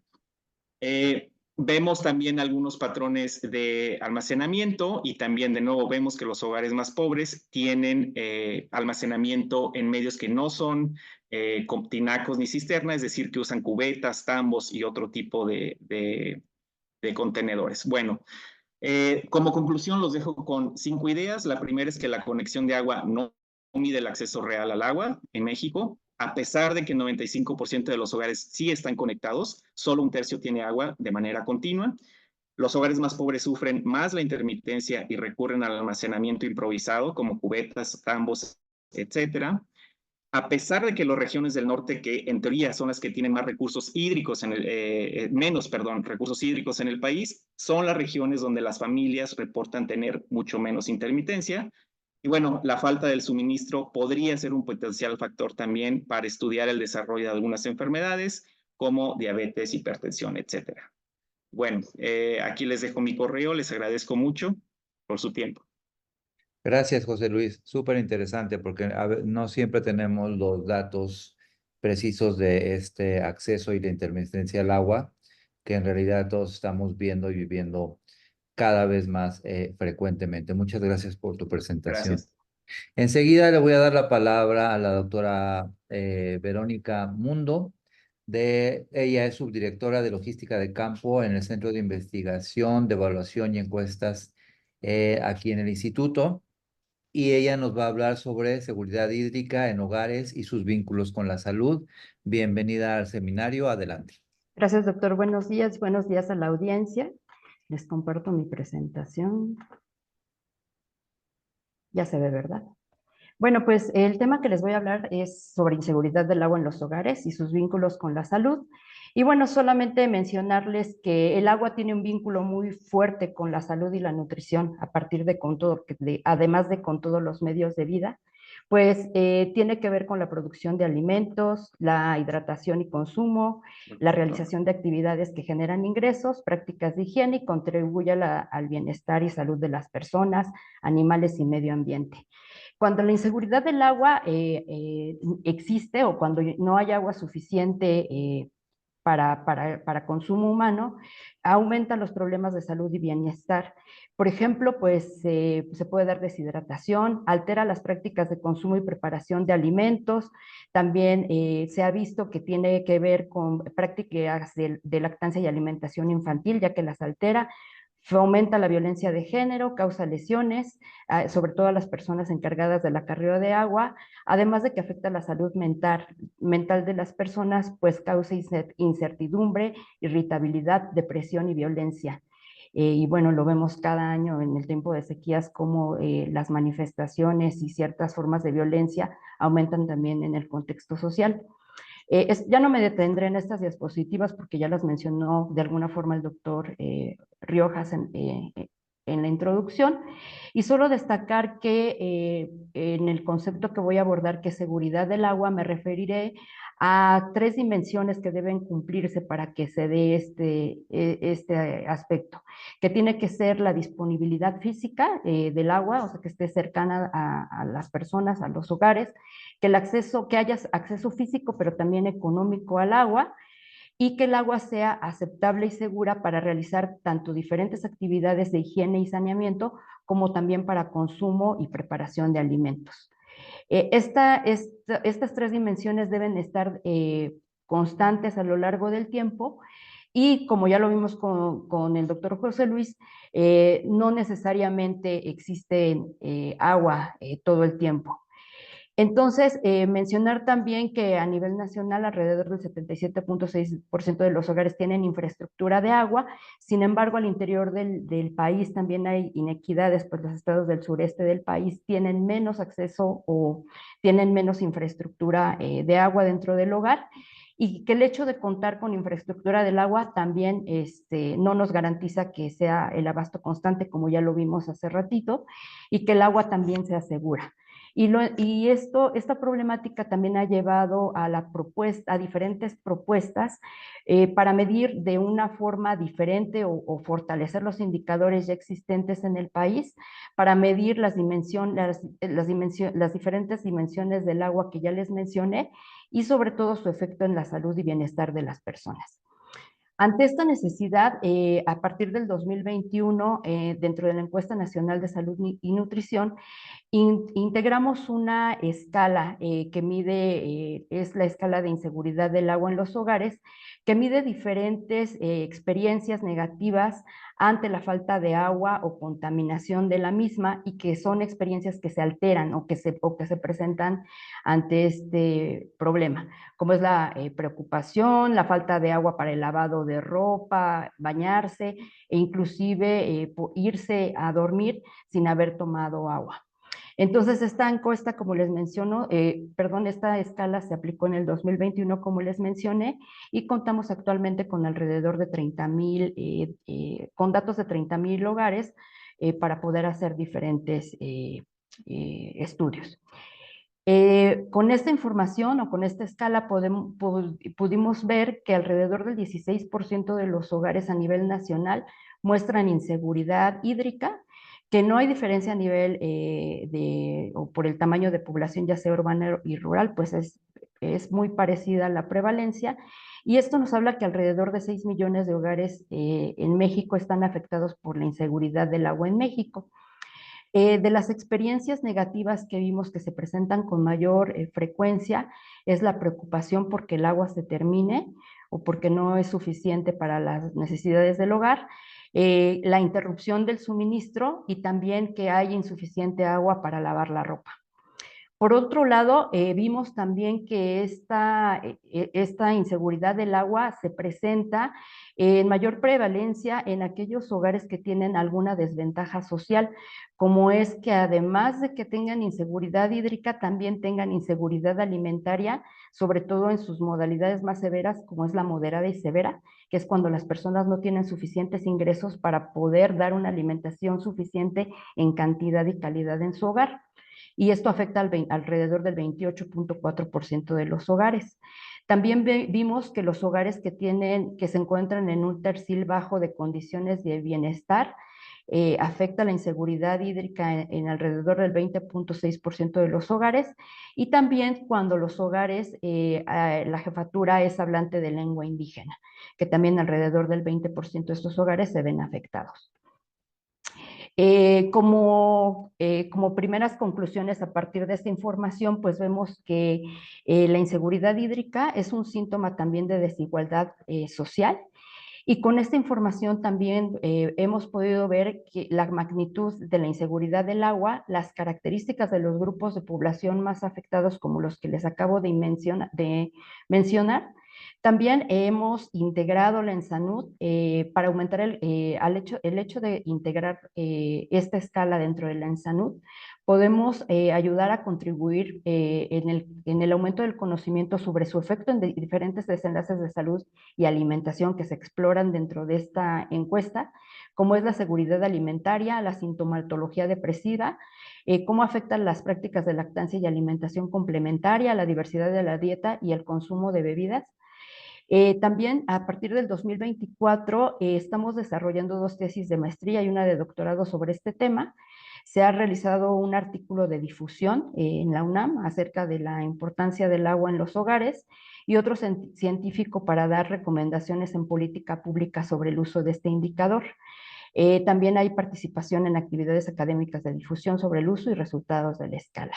S3: Vemos también algunos patrones de almacenamiento, y también de nuevo vemos que los hogares más pobres tienen almacenamiento en medios que no son con tinacos ni cisterna, es decir, que usan cubetas, tambos y otro tipo de contenedores. Bueno, como conclusión los dejo con 5 ideas. La primera es que la conexión de agua no mide el acceso real al agua en México. A pesar de que el 95% de los hogares sí están conectados, solo un tercio tiene agua de manera continua. Los hogares más pobres sufren más la intermitencia y recurren al almacenamiento improvisado, como cubetas, tambos, etcétera. A pesar de que las regiones del norte, que en teoría son las que tienen más recursos hídricos, recursos hídricos en el país, son las regiones donde las familias reportan tener mucho menos intermitencia. Y bueno, la falta del suministro podría ser un potencial factor también para estudiar el desarrollo de algunas enfermedades como diabetes, hipertensión, etcétera. Bueno, aquí les dejo mi correo, les agradezco mucho por su tiempo.
S1: Gracias, José Luis. Súper interesante porque no siempre tenemos los datos precisos de este acceso y la intermitencia al agua, que en realidad todos estamos viendo y viviendo cada vez más frecuentemente. Muchas gracias por tu presentación.
S3: Gracias.
S1: Enseguida le voy a dar la palabra a la doctora Verónica Mundo. Ella es subdirectora de logística de campo en el Centro de Investigación, de Evaluación y Encuestas aquí en el instituto. Y ella nos va a hablar sobre seguridad hídrica en hogares y sus vínculos con la salud. Bienvenida al seminario. Adelante.
S4: Gracias, doctor. Buenos días a la audiencia. Les comparto mi presentación. Ya se ve, ¿verdad? Bueno, pues el tema que les voy a hablar es sobre inseguridad del agua en los hogares y sus vínculos con la salud. Y bueno, solamente mencionarles que el agua tiene un vínculo muy fuerte con la salud y la nutrición, a partir de además de con todos los medios de vida, pues tiene que ver con la producción de alimentos, la hidratación y consumo, la realización de actividades que generan ingresos, prácticas de higiene y contribuye al bienestar y salud de las personas, animales y medio ambiente. Cuando la inseguridad del agua existe o cuando no hay agua suficiente para consumo humano, aumentan los problemas de salud y bienestar. Por ejemplo, pues se puede dar deshidratación, altera las prácticas de consumo y preparación de alimentos. También se ha visto que tiene que ver con prácticas de lactancia y alimentación infantil, ya que las altera. Fomenta la violencia de género, causa lesiones, sobre todo a las personas encargadas del acarreo de agua, además de que afecta la salud mental de las personas, pues causa incertidumbre, irritabilidad, depresión y violencia. Y bueno, lo vemos cada año en el tiempo de sequías, como las manifestaciones y ciertas formas de violencia aumentan también en el contexto social. Ya no me detendré en estas diapositivas porque ya las mencionó de alguna forma el doctor Riojas en la introducción, y solo destacar que en el concepto que voy a abordar, que es seguridad del agua, me referiré a 3 dimensiones que deben cumplirse para que se dé este aspecto, que tiene que ser la disponibilidad física del agua, o sea, que esté cercana a las personas, a los hogares, que haya acceso físico, pero también económico al agua, y que el agua sea aceptable y segura para realizar tanto diferentes actividades de higiene y saneamiento, como también para consumo y preparación de alimentos. Estas 3 dimensiones deben estar constantes a lo largo del tiempo, y como ya lo vimos con el doctor José Luis, no necesariamente existe agua todo el tiempo. Entonces, mencionar también que a nivel nacional alrededor del 77.6% de los hogares tienen infraestructura de agua. Sin embargo, al interior del país también hay inequidades, pues los estados del sureste del país tienen menos acceso o tienen menos infraestructura de agua dentro del hogar, y que el hecho de contar con infraestructura del agua también no nos garantiza que sea el abasto constante, como ya lo vimos hace ratito, y que el agua también sea segura. Esta problemática también ha llevado a diferentes propuestas para medir de una forma diferente o fortalecer los indicadores ya existentes en el país, para medir las diferentes dimensiones del agua que ya les mencioné, y sobre todo su efecto en la salud y bienestar de las personas. Ante esta necesidad, a partir del 2021, dentro de la Encuesta Nacional de Salud y Nutrición, integramos una escala que mide, es la escala de inseguridad del agua en los hogares, que mide diferentes experiencias negativas ante la falta de agua o contaminación de la misma, y que son experiencias que se alteran o que se presentan ante este problema, como es la preocupación, la falta de agua para el lavado de ropa, bañarse e inclusive irse a dormir sin haber tomado agua. Entonces, esta encuesta, como les menciono, esta escala se aplicó en el 2021, como les mencioné, y contamos actualmente con alrededor de 30,000, con datos de 30,000 hogares para poder hacer diferentes estudios. Con esta información o con esta escala pudimos ver que alrededor del 16% de los hogares a nivel nacional muestran inseguridad hídrica, que no hay diferencia a nivel o por el tamaño de población, ya sea urbana y rural, pues es muy parecida la prevalencia. Y esto nos habla que alrededor de 6 millones de hogares en México están afectados por la inseguridad del agua en México. De las experiencias negativas que vimos que se presentan con mayor frecuencia es la preocupación porque el agua se termine o porque no es suficiente para las necesidades del hogar, la interrupción del suministro y también que hay insuficiente agua para lavar la ropa. Por otro lado, vimos también que esta inseguridad del agua se presenta en mayor prevalencia en aquellos hogares que tienen alguna desventaja social, como es que además de que tengan inseguridad hídrica, también tengan inseguridad alimentaria, sobre todo en sus modalidades más severas, como es la moderada y severa, que es cuando las personas no tienen suficientes ingresos para poder dar una alimentación suficiente en cantidad y calidad en su hogar. Y esto afecta alrededor del 28.4% de los hogares. También vimos que los hogares que se encuentran en un tercil bajo de condiciones de bienestar, afecta la inseguridad hídrica en alrededor del 20.6% de los hogares, y también cuando los hogares, la jefatura es hablante de lengua indígena, que también alrededor del 20% de estos hogares se ven afectados. Como primeras conclusiones a partir de esta información, pues vemos que la inseguridad hídrica es un síntoma también de desigualdad social, y con esta información también hemos podido ver que la magnitud de la inseguridad del agua, las características de los grupos de población más afectados, como los que les acabo de mencionar. También hemos integrado la ENSANUD para aumentar el hecho de integrar esta escala dentro de la ENSANUD. Podemos ayudar a contribuir en el aumento del conocimiento sobre su efecto en diferentes desenlaces de salud y alimentación que se exploran dentro de esta encuesta, como es la seguridad alimentaria, la sintomatología depresiva, cómo afectan las prácticas de lactancia y alimentación complementaria, la diversidad de la dieta y el consumo de bebidas. También a partir del 2024 estamos desarrollando 2 tesis de maestría y una de doctorado sobre este tema. Se ha realizado un artículo de difusión en la UNAM acerca de la importancia del agua en los hogares, y otro científico para dar recomendaciones en política pública sobre el uso de este indicador. También hay participación en actividades académicas de difusión sobre el uso y resultados de la escala.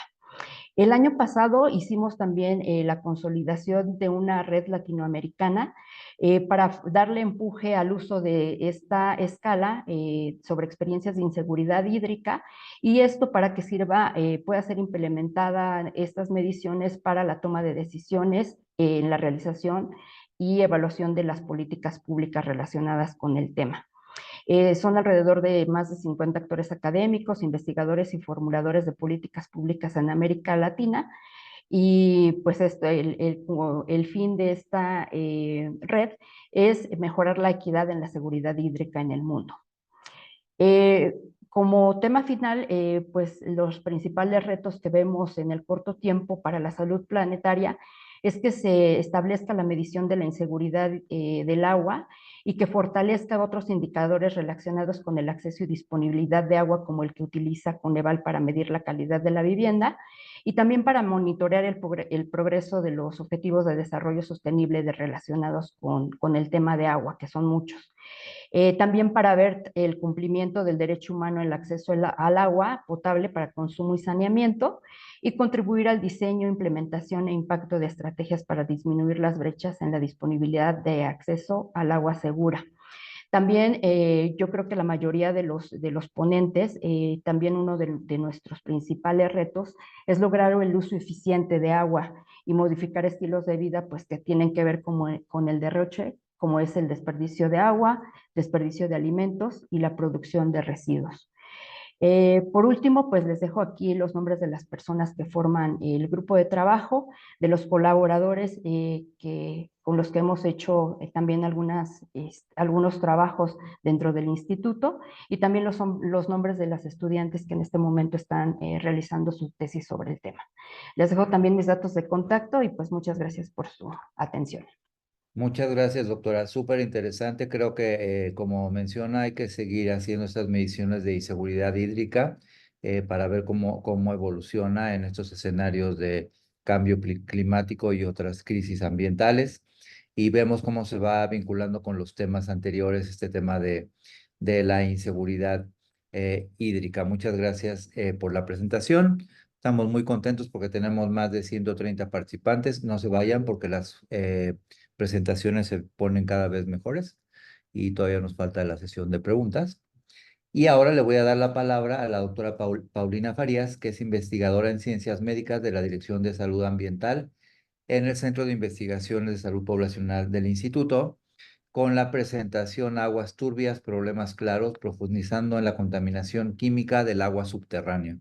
S4: El año pasado hicimos también la consolidación de una red latinoamericana para darle empuje al uso de esta escala sobre experiencias de inseguridad hídrica, y esto para que sirva, pueda ser implementada estas mediciones para la toma de decisiones en la realización y evaluación de las políticas públicas relacionadas con el tema. Son alrededor de más de 50 actores académicos, investigadores y formuladores de políticas públicas en América Latina, y pues el fin de esta red es mejorar la equidad en la seguridad hídrica en el mundo. Como tema final, pues los principales retos que vemos en el corto tiempo para la salud planetaria es que se establezca la medición de la inseguridad del agua, y que fortalezca otros indicadores relacionados con el acceso y disponibilidad de agua, como el que utiliza Coneval para medir la calidad de la vivienda, y también para monitorear el progreso de los objetivos de desarrollo sostenible relacionados con el tema de agua, que son muchos. También para ver el cumplimiento del derecho humano al acceso al agua potable para consumo y saneamiento, y contribuir al diseño, implementación e impacto de estrategias para disminuir las brechas en la disponibilidad de acceso al agua segura. También yo creo que la mayoría de los ponentes, también uno de nuestros principales retos es lograr el uso eficiente de agua y modificar estilos de vida pues, que tienen que ver con el derroche, como es el desperdicio de agua, desperdicio de alimentos y la producción de residuos. Por último, pues les dejo aquí los nombres de las personas que forman el grupo de trabajo, de los colaboradores con los que hemos hecho también algunos trabajos dentro del instituto, y también los nombres de las estudiantes que en este momento están realizando su tesis sobre el tema. Les dejo también mis datos de contacto y pues muchas gracias por su atención.
S1: Muchas gracias, doctora. Súper interesante. Creo que, como menciona, hay que seguir haciendo estas mediciones de inseguridad hídrica para ver cómo evoluciona en estos escenarios de cambio climático y otras crisis ambientales. Y vemos cómo se va vinculando con los temas anteriores, este tema de la inseguridad hídrica. Muchas gracias por la presentación. Estamos muy contentos porque tenemos más de 130 participantes. No se vayan porque las presentaciones se ponen cada vez mejores y todavía nos falta la sesión de preguntas. Y ahora le voy a dar la palabra a la doctora Paulina Farías, que es investigadora en ciencias médicas de la Dirección de Salud Ambiental en el Centro de Investigaciones de Salud Poblacional del Instituto, con la presentación Aguas turbias, problemas claros, profundizando en la contaminación química del agua subterránea.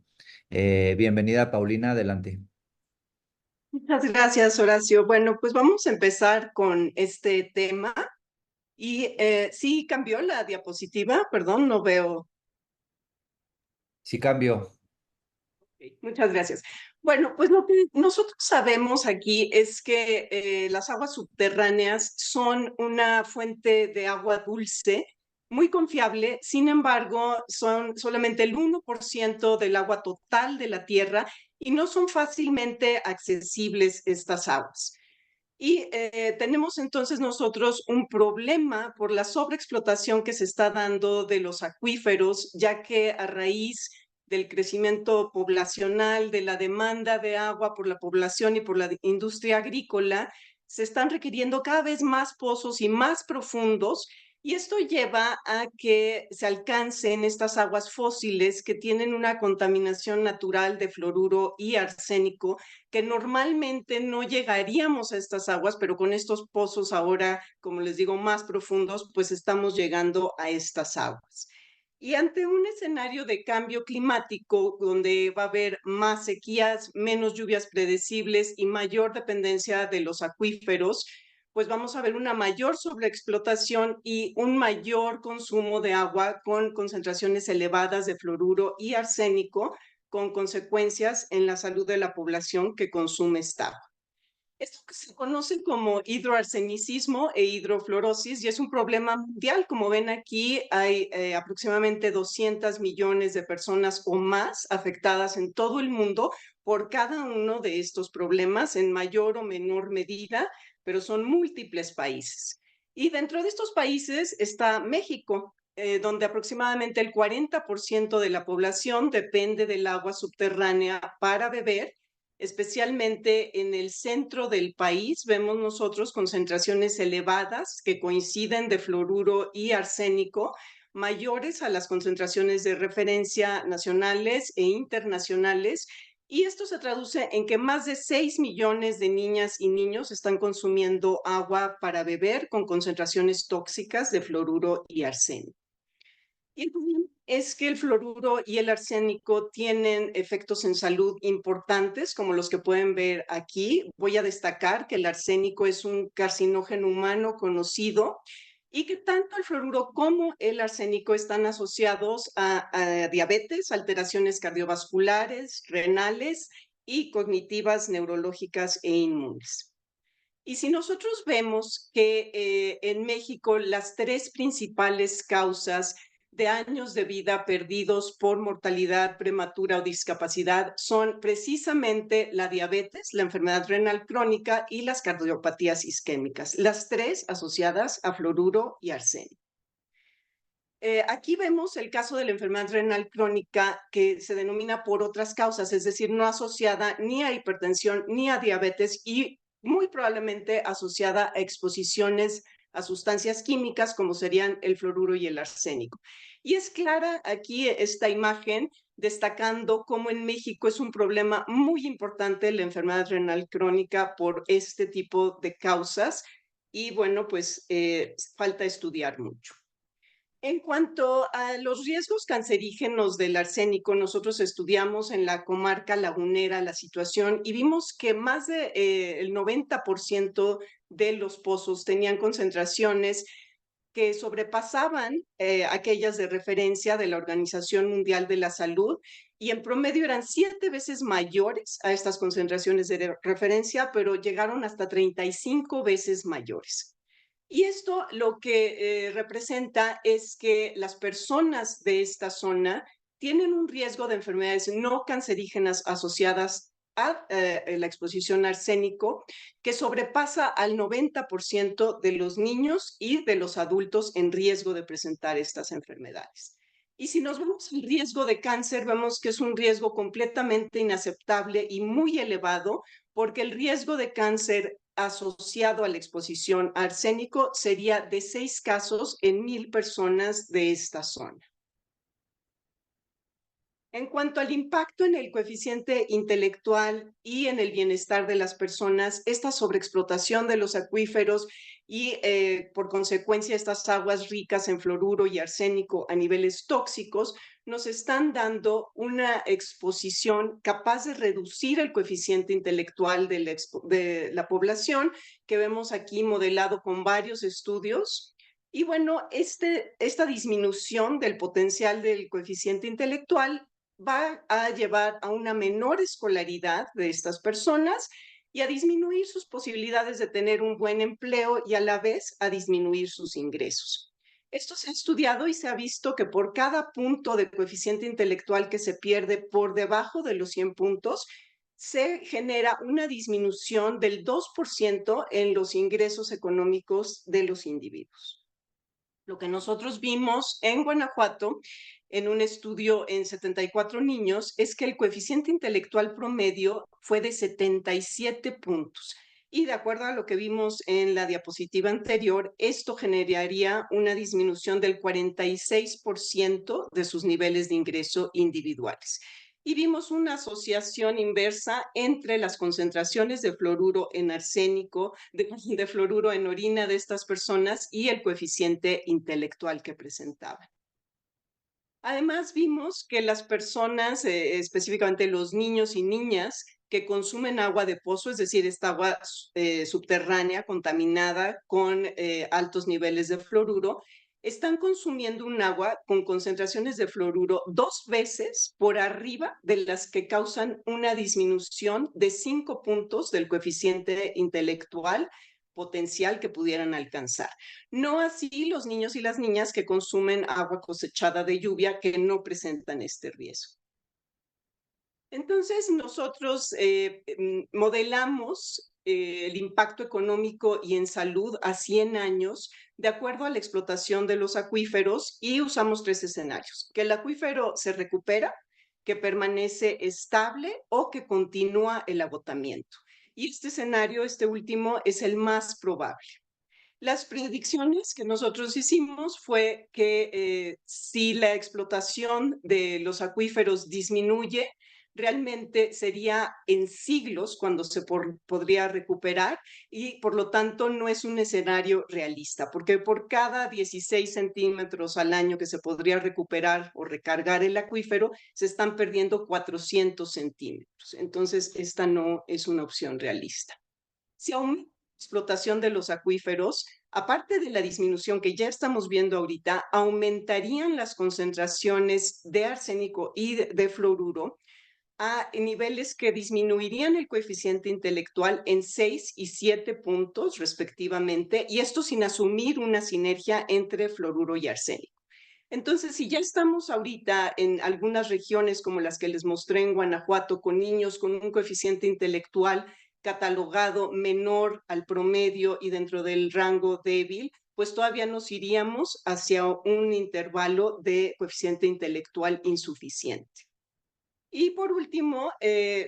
S1: Bienvenida, Paulina, adelante.
S5: Muchas gracias, Horacio. Bueno, pues vamos a empezar con este tema. Y sí cambió la diapositiva, perdón, no veo.
S1: Sí, cambio.
S5: Okay, muchas gracias. Bueno, pues lo que nosotros sabemos aquí es que las aguas subterráneas son una fuente de agua dulce muy confiable. Sin embargo, son solamente el 1% del agua total de la Tierra y no son fácilmente accesibles estas aguas. Y tenemos entonces nosotros un problema por la sobreexplotación que se está dando de los acuíferos, ya que a raíz del crecimiento poblacional, de la demanda de agua por la población y por la industria agrícola, se están requiriendo cada vez más pozos y más profundos, y esto lleva a que se alcancen estas aguas fósiles que tienen una contaminación natural de fluoruro y arsénico, que normalmente no llegaríamos a estas aguas, pero con estos pozos ahora, como les digo, más profundos, pues estamos llegando a estas aguas. Y ante un escenario de cambio climático donde va a haber más sequías, menos lluvias predecibles y mayor dependencia de los acuíferos, pues vamos a ver una mayor sobreexplotación y un mayor consumo de agua con concentraciones elevadas de fluoruro y arsénico, con consecuencias en la salud de la población que consume esta agua. Esto que se conoce como hidroarsenicismo e hidrofluorosis y es un problema mundial. Como ven aquí, hay aproximadamente 200 millones de personas o más afectadas en todo el mundo por cada uno de estos problemas en mayor o menor medida, pero son múltiples países. Y dentro de estos países está México, donde aproximadamente el 40% de la población depende del agua subterránea para beber. Especialmente en el centro del país vemos nosotros concentraciones elevadas que coinciden de fluoruro y arsénico, mayores a las concentraciones de referencia nacionales e internacionales, y esto se traduce en que más de 6 millones de niñas y niños están consumiendo agua para beber con concentraciones tóxicas de fluoruro y arsénico. Y el problema es que el fluoruro y el arsénico tienen efectos en salud importantes, como los que pueden ver aquí. Voy a destacar que el arsénico es un carcinógeno humano conocido y que tanto el fluoruro como el arsénico están asociados a diabetes, alteraciones cardiovasculares, renales y cognitivas, neurológicas e inmunes. Y si nosotros vemos que en México las tres principales causas de años de vida perdidos por mortalidad prematura o discapacidad son precisamente la diabetes, la enfermedad renal crónica y las cardiopatías isquémicas, las tres asociadas a fluoruro y arsénico. Aquí vemos el caso de la enfermedad renal crónica que se denomina por otras causas, es decir, no asociada ni a hipertensión ni a diabetes y muy probablemente asociada a exposiciones a sustancias químicas como serían el fluoruro y el arsénico. Y es clara aquí esta imagen destacando cómo en México es un problema muy importante la enfermedad renal crónica por este tipo de causas y bueno, pues falta estudiar mucho. En cuanto a los riesgos cancerígenos del arsénico, nosotros estudiamos en la comarca lagunera la situación y vimos que más de el 90% de los pozos tenían concentraciones que sobrepasaban aquellas de referencia de la Organización Mundial de la Salud y en promedio eran 7 veces mayores a estas concentraciones de referencia, pero llegaron hasta 35 veces mayores. Y esto lo que representa es que las personas de esta zona tienen un riesgo de enfermedades no cancerígenas asociadas a la exposición a arsénico que sobrepasa al 90% de los niños y de los adultos en riesgo de presentar estas enfermedades. Y si nos vamos al riesgo de cáncer, vemos que es un riesgo completamente inaceptable y muy elevado, porque el riesgo de cáncer asociado a la exposición a arsénico sería de 6 casos en 1,000 personas de esta zona. En cuanto al impacto en el coeficiente intelectual y en el bienestar de las personas, esta sobreexplotación de los acuíferos y por consecuencia estas aguas ricas en fluoruro y arsénico a niveles tóxicos nos están dando una exposición capaz de reducir el coeficiente intelectual de la población, que vemos aquí modelado con varios estudios. Y bueno, esta disminución del potencial del coeficiente intelectual va a llevar a una menor escolaridad de estas personas y a disminuir sus posibilidades de tener un buen empleo y a la vez a disminuir sus ingresos. Esto se ha estudiado y se ha visto que por cada punto de coeficiente intelectual que se pierde por debajo de los 100 puntos, se genera una disminución del 2% en los ingresos económicos de los individuos. Lo que nosotros vimos en Guanajuato, en un estudio en 74 niños, es que el coeficiente intelectual promedio fue de 77 puntos. Y de acuerdo a lo que vimos en la diapositiva anterior, esto generaría una disminución del 46% de sus niveles de ingreso individuales. Y vimos una asociación inversa entre las concentraciones de fluoruro en arsénico, de fluoruro en orina de estas personas y el coeficiente intelectual que presentaban. Además, vimos que las personas, específicamente los niños y niñas que consumen agua de pozo, es decir, esta agua subterránea contaminada con altos niveles de fluoruro, están consumiendo un agua con concentraciones de fluoruro 2 veces por arriba de las que causan una disminución de 5 puntos del coeficiente intelectual potencial que pudieran alcanzar. No así los niños y las niñas que consumen agua cosechada de lluvia que no presentan este riesgo. Entonces nosotros modelamos el impacto económico y en salud a 100 años de acuerdo a la explotación de los acuíferos y usamos 3 escenarios: que el acuífero se recupera, que permanece estable o que continúa el agotamiento. Y este escenario, este último, es el más probable. Las predicciones que nosotros hicimos fue que si la explotación de los acuíferos disminuye, realmente sería en siglos cuando se podría recuperar y por lo tanto no es un escenario realista, porque por cada 16 centímetros al año que se podría recuperar o recargar el acuífero, se están perdiendo 400 centímetros. Entonces, esta no es una opción realista. Si aumenta la explotación de los acuíferos, aparte de la disminución que ya estamos viendo ahorita, aumentarían las concentraciones de arsénico y de fluoruro a niveles que disminuirían el coeficiente intelectual en 6 y 7 puntos respectivamente, y esto sin asumir una sinergia entre fluoruro y arsénico. Entonces, si ya estamos ahorita en algunas regiones como las que les mostré en Guanajuato, con niños con un coeficiente intelectual catalogado menor al promedio y dentro del rango débil, pues todavía nos iríamos hacia un intervalo de coeficiente intelectual insuficiente. Y por último,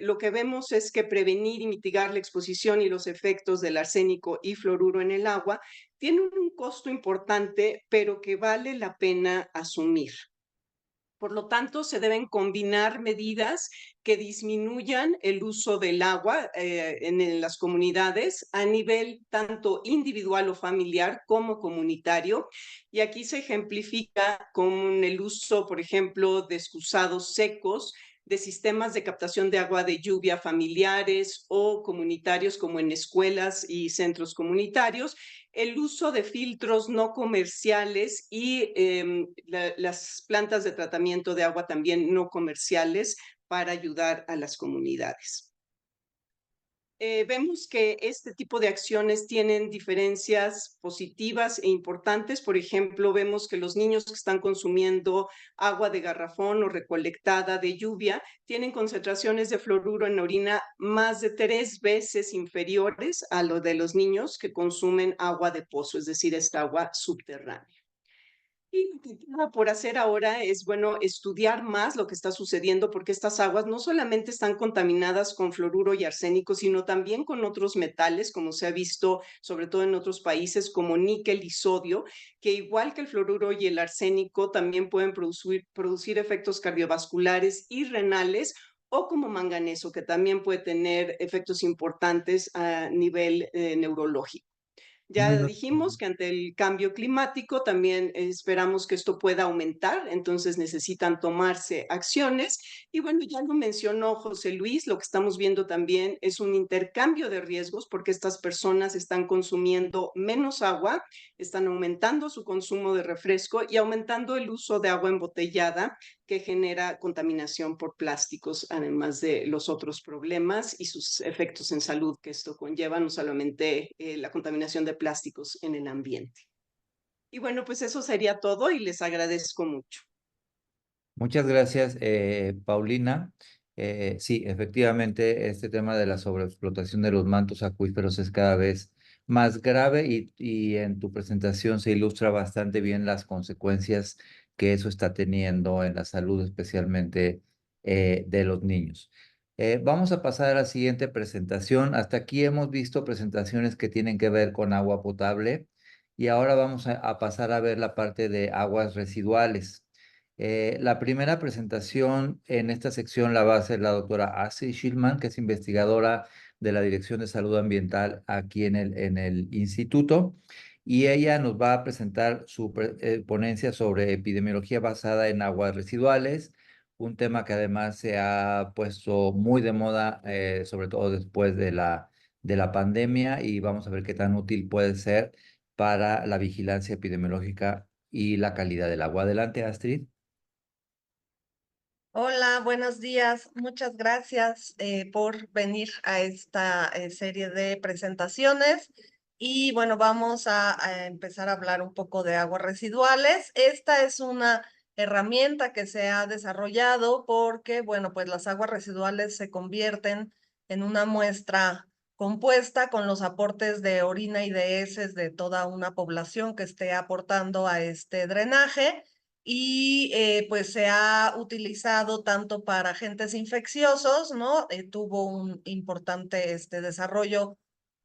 S5: lo que vemos es que prevenir y mitigar la exposición y los efectos del arsénico y fluoruro en el agua tiene un costo importante, pero que vale la pena asumir. Por lo tanto, se deben combinar medidas que disminuyan el uso del agua en las comunidades a nivel tanto individual o familiar como comunitario. Y aquí se ejemplifica con el uso, por ejemplo, de excusados secos, de sistemas de captación de agua de lluvia familiares o comunitarios como en escuelas y centros comunitarios, el uso de filtros no comerciales y las plantas de tratamiento de agua también no comerciales para ayudar a las comunidades. Vemos que este tipo de acciones tienen diferencias positivas e importantes. Por ejemplo, vemos que los niños que están consumiendo agua de garrafón o recolectada de lluvia tienen concentraciones de fluoruro en la orina más de 3 veces inferiores a lo de los niños que consumen agua de pozo, es decir, esta agua subterránea. Y lo que queda por hacer ahora es, bueno, estudiar más lo que está sucediendo, porque estas aguas no solamente están contaminadas con fluoruro y arsénico, sino también con otros metales, como se ha visto sobre todo en otros países, como níquel y sodio, que igual que el fluoruro y el arsénico, también pueden producir efectos cardiovasculares y renales, o como manganeso, que también puede tener efectos importantes a nivel neurológico.
S1: Un
S5: Ya
S1: minuto.
S5: dijimos que ante el cambio climático también esperamos que esto pueda aumentar, entonces necesitan tomarse acciones. Y bueno, ya lo mencionó José Luis, lo que estamos viendo también es un intercambio de riesgos porque estas personas están consumiendo menos agua, están aumentando su consumo de refresco y aumentando el uso de agua embotellada que genera contaminación por plásticos, además de los otros problemas y sus efectos en salud que esto conlleva, no solamente la contaminación de plásticos en el ambiente. Y bueno, pues eso sería todo y les agradezco mucho.
S1: Muchas gracias, Paulina. Sí, efectivamente, este tema de la sobreexplotación de los mantos acuíferos es cada vez más grave y en tu presentación se ilustra bastante bien las consecuencias que eso está teniendo en la salud, especialmente de los niños. Vamos a pasar a la siguiente presentación. Hasta aquí hemos visto presentaciones que tienen que ver con agua potable y ahora vamos a pasar a ver la parte de aguas residuales. La primera presentación en esta sección la va a hacer la doctora Astrid Schillmann, que es investigadora de la Dirección de Salud Ambiental aquí en el instituto, y ella nos va a presentar su ponencia sobre epidemiología basada en aguas residuales, un tema que además se ha puesto muy de moda, sobre todo después de la pandemia, y vamos a ver qué tan útil puede ser para la vigilancia epidemiológica y la calidad del agua. Adelante, Astrid.
S6: Hola, buenos días. Muchas gracias por venir a esta serie de presentaciones. Y bueno, vamos a empezar a hablar un poco de aguas residuales. Esta es una herramienta que se ha desarrollado porque, bueno, pues las aguas residuales se convierten en una muestra compuesta con los aportes de orina y de heces de toda una población que esté aportando a este drenaje y pues se ha utilizado tanto para agentes infecciosos, ¿no? Tuvo un importante desarrollo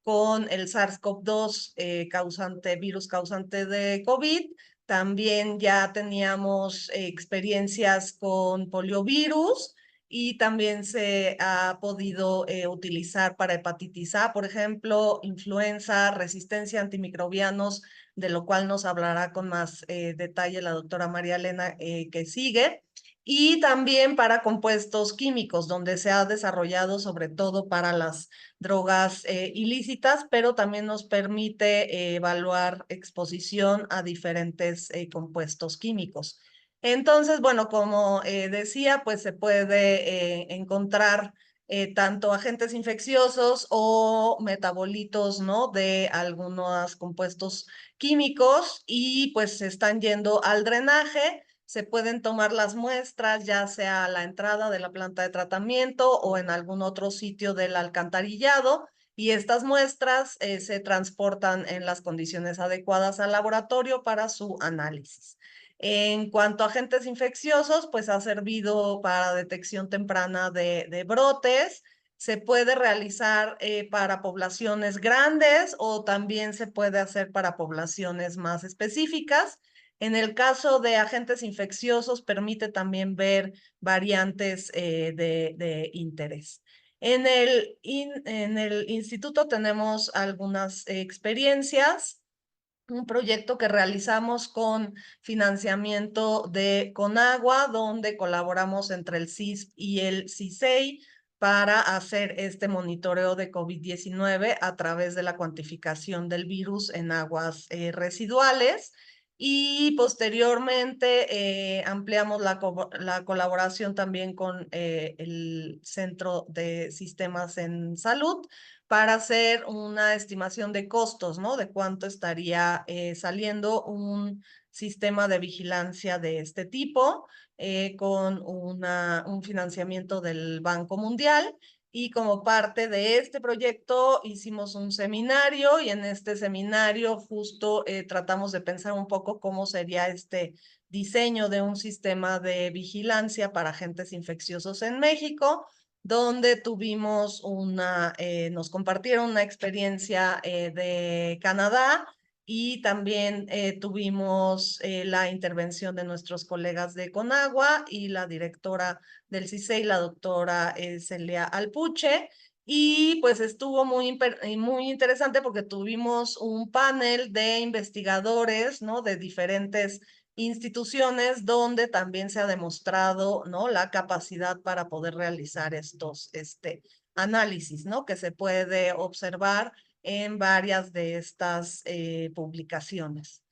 S6: con el SARS-CoV-2 virus causante de COVID. También ya teníamos experiencias con poliovirus y también se ha podido utilizar para hepatitis A, por ejemplo, influenza, resistencia a antimicrobianos, de lo cual nos hablará con más detalle la doctora María Elena que sigue, y también para compuestos químicos, donde se ha desarrollado sobre todo para las drogas ilícitas, pero también nos permite evaluar exposición a diferentes compuestos químicos. Entonces, bueno, como decía, pues se puede encontrar tanto agentes infecciosos o metabolitos, ¿no? De algunos compuestos químicos y pues se están yendo al drenaje se pueden tomar las muestras, ya sea a la entrada de la planta de tratamiento o en algún otro sitio del alcantarillado, y estas muestras se transportan en las condiciones adecuadas al laboratorio para su análisis. En cuanto a agentes infecciosos, pues ha servido para detección temprana de brotes. Se puede realizar para poblaciones grandes o también se puede hacer para poblaciones más específicas. En el caso de agentes infecciosos, permite también ver variantes de interés. En el instituto tenemos algunas experiencias. Un proyecto que realizamos con financiamiento de Conagua, donde colaboramos entre el CISP y el CISEI para hacer este monitoreo de COVID-19 a través de la cuantificación del virus en aguas residuales. Y posteriormente ampliamos la colaboración también con el Centro de Sistemas en Salud para hacer una estimación de costos, ¿no? De cuánto estaría saliendo un sistema de vigilancia de este tipo con un financiamiento del Banco Mundial. Y como parte de este proyecto hicimos un seminario y en este seminario justo tratamos de pensar un poco cómo sería este diseño de un sistema de vigilancia para agentes infecciosos en México, donde tuvimos nos compartieron una experiencia de Canadá y también tuvimos la intervención de nuestros colegas de Conagua y la directora del CISEI, la doctora Celia Alpuche. Y pues estuvo muy interesante porque tuvimos un panel de investigadores, ¿no? De diferentes instituciones donde también se ha demostrado, ¿no? La capacidad para poder realizar estos análisis, ¿no? Que se puede observar en varias de estas publicaciones.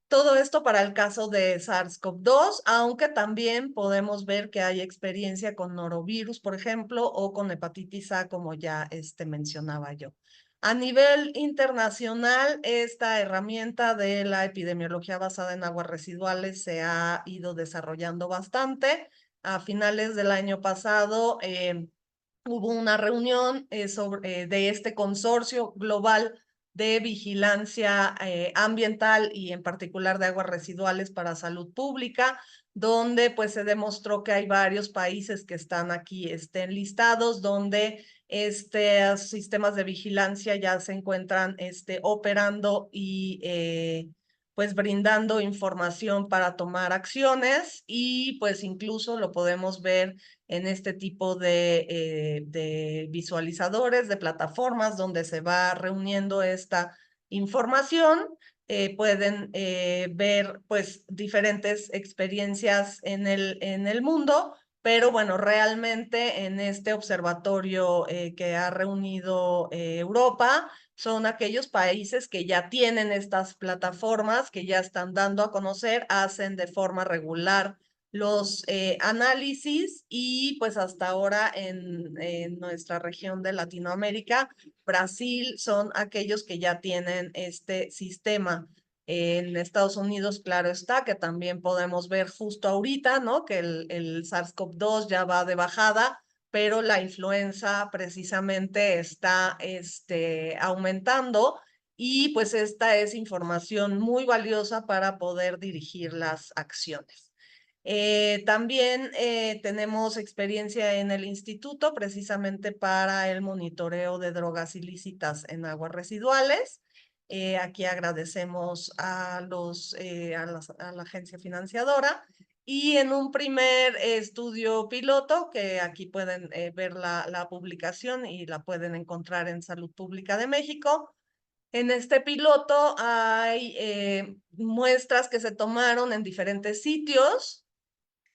S6: Todo esto para el caso de SARS-CoV-2, aunque también podemos ver que hay experiencia con norovirus, por ejemplo, o con hepatitis A, como ya mencionaba yo. A nivel internacional, esta herramienta de la epidemiología basada en aguas residuales se ha ido desarrollando bastante. A finales del año pasado hubo una reunión de este consorcio global de vigilancia ambiental y en particular de aguas residuales para salud pública, donde pues se demostró que hay varios países que están aquí listados, donde estos sistemas de vigilancia ya se encuentran operando y pues brindando información para tomar acciones, y pues incluso lo podemos ver en este tipo de visualizadores, de plataformas donde se va reuniendo esta información. Pueden ver pues diferentes experiencias en el mundo, pero bueno, realmente en este observatorio que ha reunido Europa, son aquellos países que ya tienen estas plataformas, que ya están dando a conocer, hacen de forma regular los análisis, y pues hasta ahora en nuestra región de Latinoamérica, Brasil son aquellos que ya tienen este sistema. En Estados Unidos, claro está, que también podemos ver justo ahorita, ¿no? Que el SARS-CoV-2 ya va de bajada, pero la influenza precisamente está aumentando, y pues esta es información muy valiosa para poder dirigir las acciones. También tenemos experiencia en el instituto precisamente para el monitoreo de drogas ilícitas en aguas residuales. Aquí agradecemos a la agencia financiadora. Y en un primer estudio piloto, que aquí pueden ver la publicación y la pueden encontrar en Salud Pública de México, en este piloto hay muestras que se tomaron en diferentes sitios,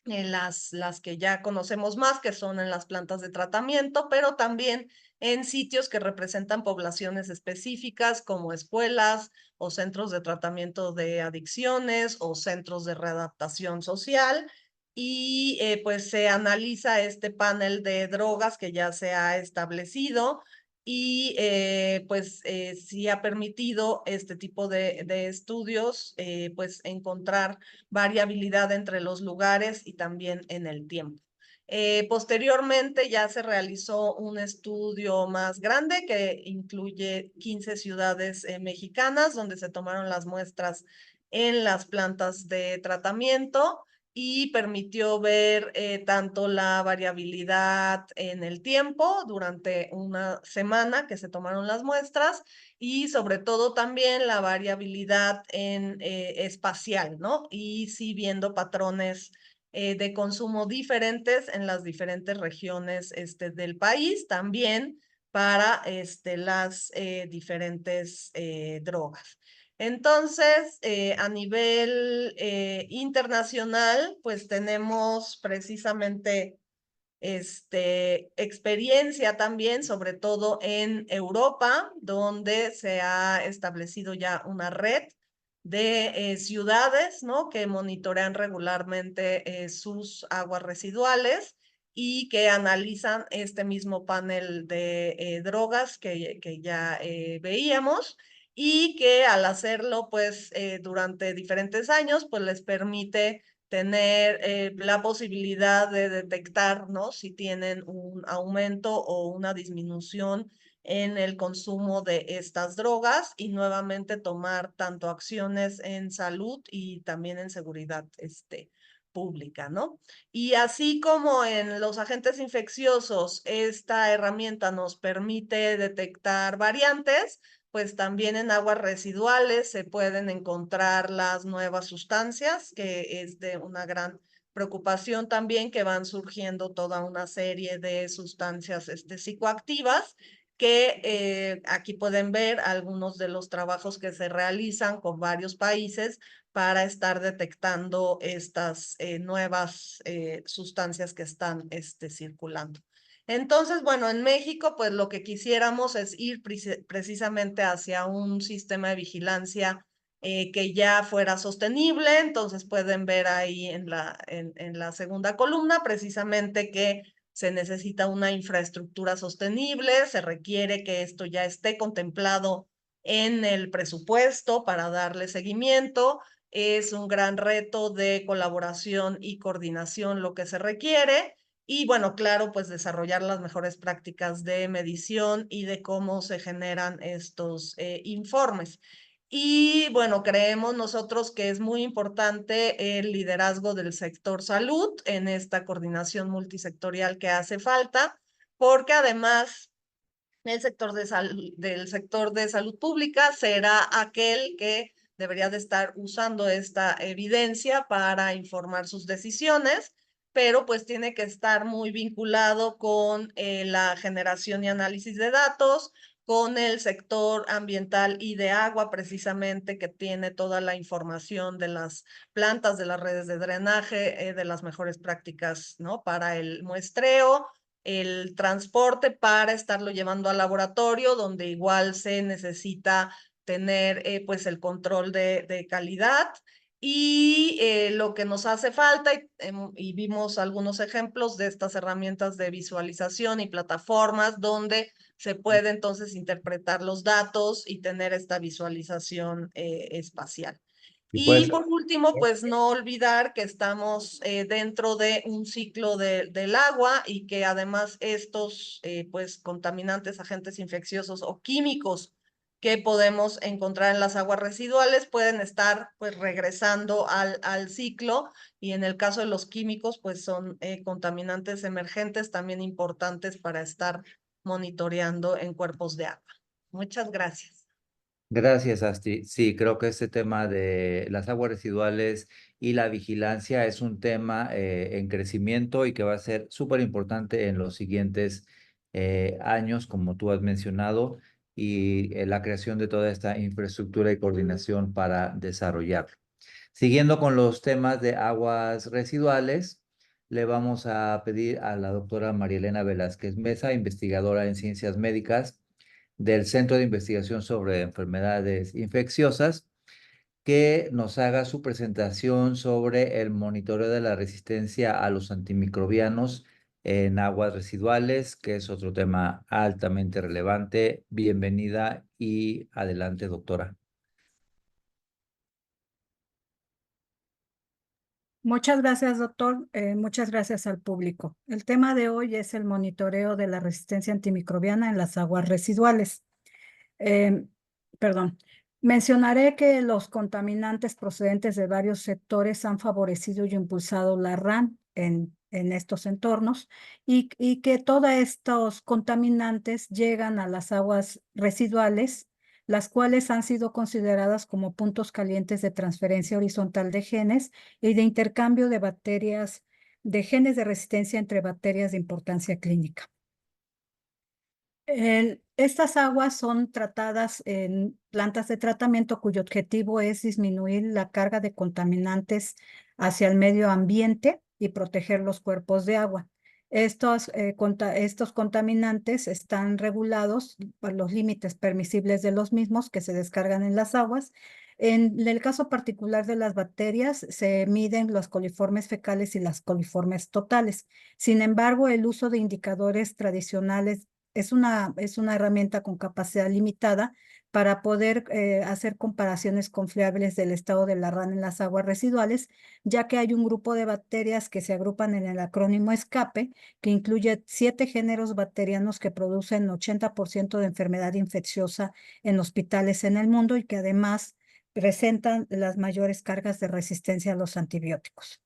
S6: en las que ya conocemos más, que son en las plantas de tratamiento, pero también en sitios que representan poblaciones específicas como escuelas o centros de tratamiento de adicciones o centros de readaptación social. Y pues se analiza este panel de drogas que ya se ha establecido, y pues sí ha permitido este tipo de estudios pues encontrar variabilidad entre los lugares y también en el tiempo. Posteriormente ya se realizó un estudio más grande que incluye 15 ciudades mexicanas donde se tomaron las muestras en las plantas de tratamiento y permitió ver tanto la variabilidad en el tiempo durante una semana que se tomaron las muestras y sobre todo también la variabilidad en espacial, ¿no? Y sí viendo patrones de consumo diferentes en las diferentes regiones del país, también para las diferentes drogas. Entonces, a nivel internacional, pues tenemos precisamente experiencia también, sobre todo en Europa, donde se ha establecido ya una red de ciudades, ¿no? Que monitorean regularmente sus aguas residuales y que analizan este mismo panel de drogas que ya veíamos y que al hacerlo, pues, durante diferentes años, pues les permite tener la posibilidad de detectar, ¿no? Si tienen un aumento o una disminución en el consumo de estas drogas y nuevamente tomar tanto acciones en salud y también en seguridad pública, ¿no? Y así como en los agentes infecciosos, esta herramienta nos permite detectar variantes, pues también en aguas residuales se pueden encontrar las nuevas sustancias, que es de una gran preocupación también que van surgiendo toda una serie de sustancias psicoactivas que aquí pueden ver algunos de los trabajos que se realizan con varios países para estar detectando estas nuevas sustancias que están circulando. Entonces, bueno, en México, pues lo que quisiéramos es ir precisamente hacia un sistema de vigilancia que ya fuera sostenible. Entonces pueden ver ahí en la segunda columna precisamente que se necesita una infraestructura sostenible, se requiere que esto ya esté contemplado en el presupuesto para darle seguimiento. Es un gran reto de colaboración y coordinación lo que se requiere. Y bueno, claro, pues desarrollar las mejores prácticas de medición y de cómo se generan estos informes. Y bueno, creemos nosotros que es muy importante el liderazgo del sector salud en esta coordinación multisectorial que hace falta, porque además el sector del sector de salud pública será aquel que debería de estar usando esta evidencia para informar sus decisiones, pero pues tiene que estar muy vinculado con la generación y análisis de datos, con el sector ambiental y de agua, precisamente, que tiene toda la información de las plantas, de las redes de drenaje, de las mejores prácticas, ¿no? Para el muestreo, el transporte para estarlo llevando al laboratorio, donde igual se necesita tener pues el control de calidad. Y lo que nos hace falta, y vimos algunos ejemplos de estas herramientas de visualización y plataformas donde se puede entonces interpretar los datos y tener esta visualización espacial.
S1: Y
S6: Y
S1: pues,
S6: por último, pues no olvidar que estamos dentro de un ciclo del agua y que además estos pues contaminantes, agentes infecciosos o químicos que podemos encontrar en las aguas residuales pueden estar pues regresando al ciclo, y en el caso de los químicos pues son contaminantes emergentes también importantes para estar monitoreando en cuerpos de agua. Muchas gracias.
S1: gracias, Asti. Sí, creo que este tema de las aguas residuales y la vigilancia es un tema en crecimiento y que va a ser súper importante en los siguientes años, como tú has mencionado, y la creación de toda esta infraestructura y coordinación para desarrollarlo. Siguiendo con los temas de aguas residuales, le vamos a pedir a la doctora María Elena Velázquez Mesa, investigadora en ciencias médicas del Centro de Investigación sobre Enfermedades Infecciosas, que nos haga su presentación sobre el monitoreo de la resistencia a los antimicrobianos en aguas residuales, que es otro tema altamente relevante. Bienvenida y adelante, doctora.
S7: Muchas gracias, doctor. Muchas gracias al público. El tema de hoy es el monitoreo de la resistencia antimicrobiana en las aguas residuales. Eh, perdón. Mencionaré que los contaminantes procedentes de varios sectores han favorecido y impulsado la RAN en estos entornos y que todos estos contaminantes llegan a las aguas residuales, las cuales han sido consideradas como puntos calientes de transferencia horizontal de genes y de intercambio de bacterias, de genes de resistencia entre bacterias de importancia clínica. Estas aguas son tratadas en plantas de tratamiento cuyo objetivo es disminuir la carga de contaminantes hacia el medio ambiente y proteger los cuerpos de agua. Estos contaminantes están regulados por los límites permisibles de los mismos que se descargan en las aguas. En el caso particular de las bacterias, se miden los coliformes fecales y las coliformes totales. Sin embargo, el uso de indicadores tradicionales es una herramienta con capacidad limitada para poder hacer comparaciones confiables del estado de la RAN en las aguas residuales, ya que hay un grupo de bacterias que se agrupan en el acrónimo ESCAPE, que incluye 7 géneros bacterianos que producen 80% de enfermedad infecciosa en hospitales en el mundo y que además presentan las mayores cargas de resistencia a los antibióticos.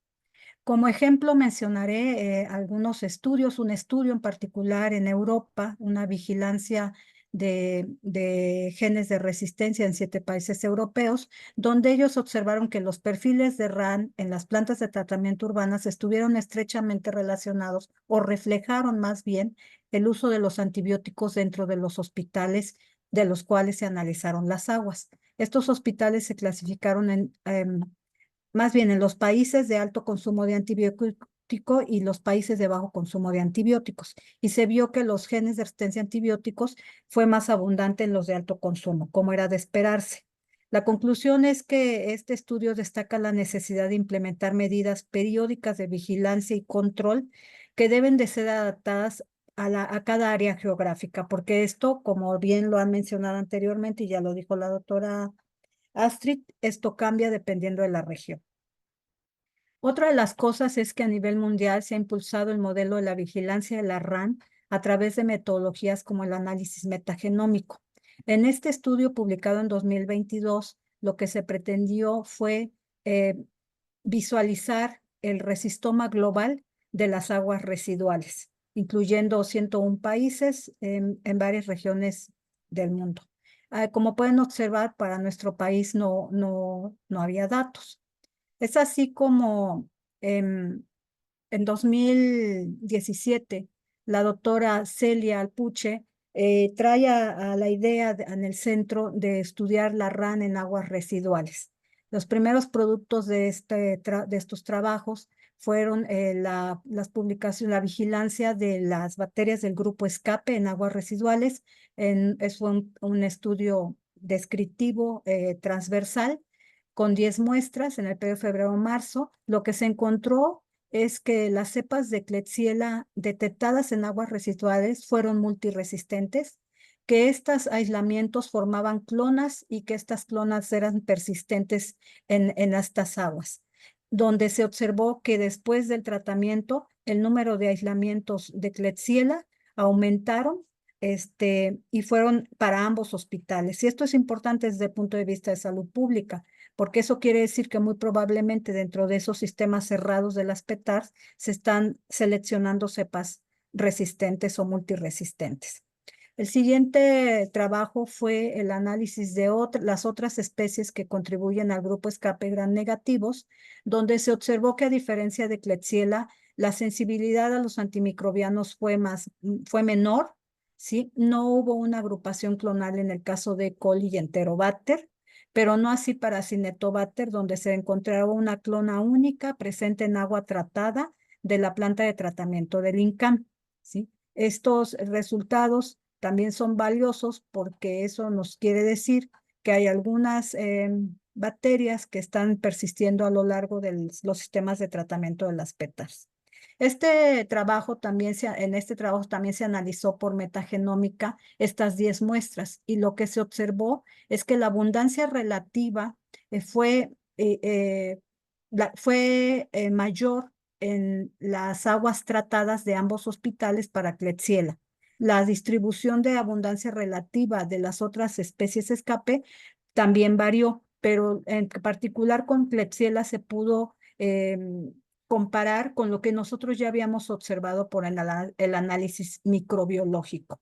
S7: Como ejemplo, mencionaré algunos estudios, un estudio en particular en Europa, una vigilancia de genes de resistencia en 7 países europeos, donde ellos observaron que los perfiles de RAN en las plantas de tratamiento urbanas estuvieron estrechamente relacionados o reflejaron más bien el uso de los antibióticos dentro de los hospitales de los cuales se analizaron las aguas. Estos hospitales se clasificaron más bien en los países de alto consumo de antibiótico y los países de bajo consumo de antibióticos. Y se vio que los genes de resistencia a antibióticos fue más abundante en los de alto consumo, como era de esperarse. La conclusión es que este estudio destaca la necesidad de implementar medidas periódicas de vigilancia y control que deben de ser adaptadas a cada área geográfica, porque esto, como bien lo han mencionado anteriormente y ya lo dijo la doctora Astrid, esto cambia dependiendo de la región. Otra de las cosas es que a nivel mundial se ha impulsado el modelo de la vigilancia de la RAN a través de metodologías como el análisis metagenómico. En este estudio publicado en 2022, lo que se pretendió fue visualizar el resistoma global de las aguas residuales, incluyendo 101 países en varias regiones del mundo. Como pueden observar, para nuestro país no había datos. Es así como en 2017 la doctora Celia Alpuche trae a la idea en el centro de estudiar la RAN en aguas residuales. Los primeros productos de estos trabajos fueron las publicaciones, la vigilancia de las bacterias del grupo ESCAPE en aguas residuales. Es un estudio descriptivo transversal con 10 muestras en el periodo febrero-marzo. Lo que se encontró es que las cepas de Klebsiella detectadas en aguas residuales fueron multiresistentes, que estos aislamientos formaban clonas y que estas clonas eran persistentes en estas aguas, donde se observó que después del tratamiento el número de aislamientos de Klebsiella aumentaron y fueron para ambos hospitales. Y esto es importante desde el punto de vista de salud pública, porque eso quiere decir que muy probablemente dentro de esos sistemas cerrados de las PETARs se están seleccionando cepas resistentes o multiresistentes. El siguiente trabajo fue el análisis de las otras especies que contribuyen al grupo escape gram negativos, donde se observó que a diferencia de Klebsiella, la sensibilidad a los antimicrobianos fue menor, ¿sí? No hubo una agrupación clonal en el caso de coli y enterobacter, pero no así para Cinetobacter, donde se encontraba una clona única presente en agua tratada de la planta de tratamiento del INCAM, ¿sí? Estos resultados también son valiosos porque eso nos quiere decir que hay algunas bacterias que están persistiendo a lo largo de los sistemas de tratamiento de las PETARs. Este trabajo también en este trabajo también se analizó por metagenómica estas 10 muestras y lo que se observó es que la abundancia relativa fue mayor en las aguas tratadas de ambos hospitales para Klebsiella. La distribución de abundancia relativa de las otras especies escape también varió, pero en particular con Klebsiella se pudo comparar con lo que nosotros ya habíamos observado por el análisis microbiológico.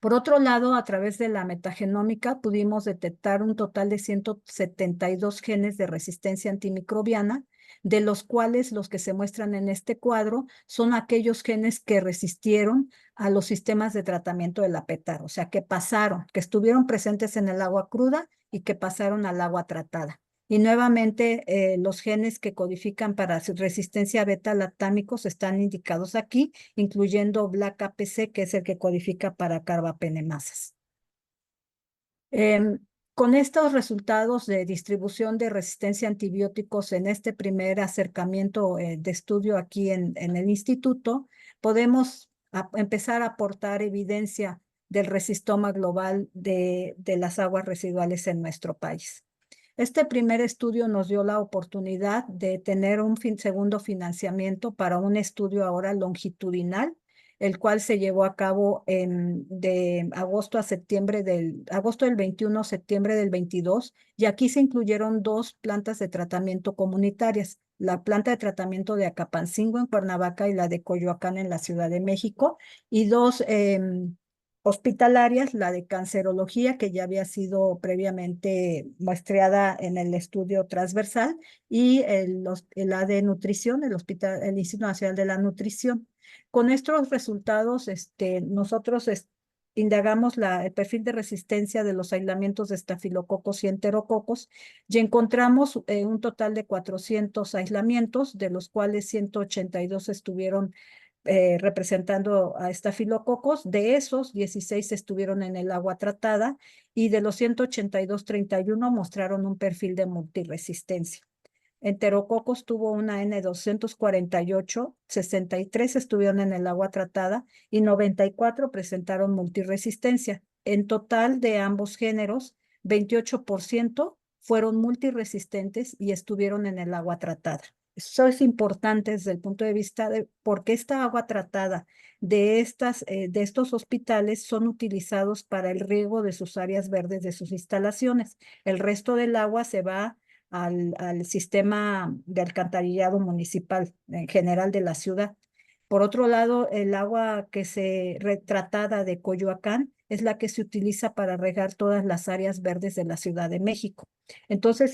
S7: Por otro lado, a través de la metagenómica pudimos detectar un total de 172 genes de resistencia antimicrobiana, de los cuales los que se muestran en este cuadro son aquellos genes que resistieron a los sistemas de tratamiento de la PETAR, o sea, que pasaron, que estuvieron presentes en el agua cruda y que pasaron al agua tratada. Y nuevamente, los genes que codifican para resistencia a beta-lactámicos están indicados aquí, incluyendo BLAC-APC, que es el que codifica para carbapenemasas. Con estos resultados de distribución de resistencia a antibióticos en este primer acercamiento de estudio aquí en el instituto, podemos empezar a aportar evidencia del resistoma global de las aguas residuales en nuestro país. Este primer estudio nos dio la oportunidad de tener un segundo financiamiento para un estudio ahora longitudinal, el cual se llevó a cabo de agosto a septiembre agosto del 21 a septiembre del 22, y aquí se incluyeron 2 plantas de tratamiento comunitarias, la planta de tratamiento de Acapancingo en Cuernavaca y la de Coyoacán en la Ciudad de México, y 2 hospitalarias, la de cancerología, que ya había sido previamente muestreada en el estudio transversal, y la de nutrición, el Instituto Nacional de la Nutrición. Con estos resultados, nosotros indagamos el perfil de resistencia de los aislamientos de estafilococos y enterococos y encontramos un total de 400 aislamientos, de los cuales 182 estuvieron representando a estafilococos. De esos, 16 estuvieron en el agua tratada y de los 182, 31 mostraron un perfil de multiresistencia. Enterococos tuvo una N248, 63 estuvieron en el agua tratada y 94 presentaron multiresistencia. En total de ambos géneros, 28% fueron multiresistentes y estuvieron en el agua tratada. Eso es importante desde el punto de vista de porque esta agua tratada de estos hospitales son utilizados para el riego de sus áreas verdes de sus instalaciones. El resto del agua se va al sistema de alcantarillado municipal en general de la ciudad. Por otro lado, el agua que se tratada de Coyoacán es la que se utiliza para regar todas las áreas verdes de la Ciudad de México. Entonces,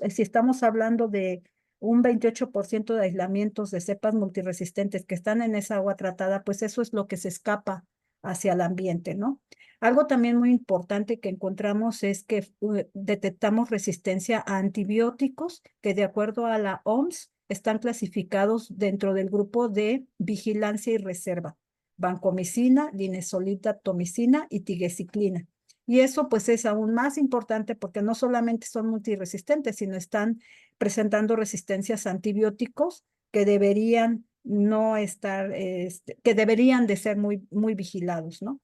S7: si estamos hablando de un 28% de aislamientos de cepas multiresistentes que están en esa agua tratada, pues eso es lo que se escapa hacia el ambiente, ¿no? Algo también muy importante que encontramos es que detectamos resistencia a antibióticos que de acuerdo a la OMS están clasificados dentro del grupo de vigilancia y reserva: vancomicina, linezolida-tomicina y tigecyclina. Y eso pues es aún más importante porque no solamente son multiresistentes, sino están presentando resistencias a antibióticos que deberían no estar, que deberían de ser muy, muy vigilados, ¿no?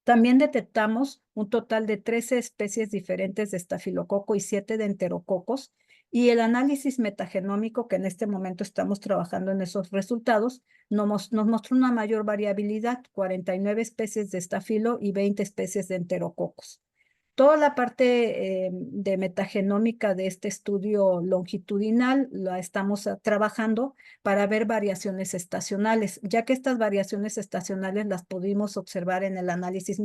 S7: También detectamos un total de 13 especies diferentes de estafilococo y 7 de enterococos, y el análisis metagenómico, que en este momento estamos trabajando en esos resultados, nos mostró una mayor variabilidad: 49 especies de estafilo y 20 especies de enterococos. Toda la parte de metagenómica de este estudio longitudinal la estamos trabajando para ver variaciones estacionales, ya que estas variaciones estacionales las pudimos observar en el análisis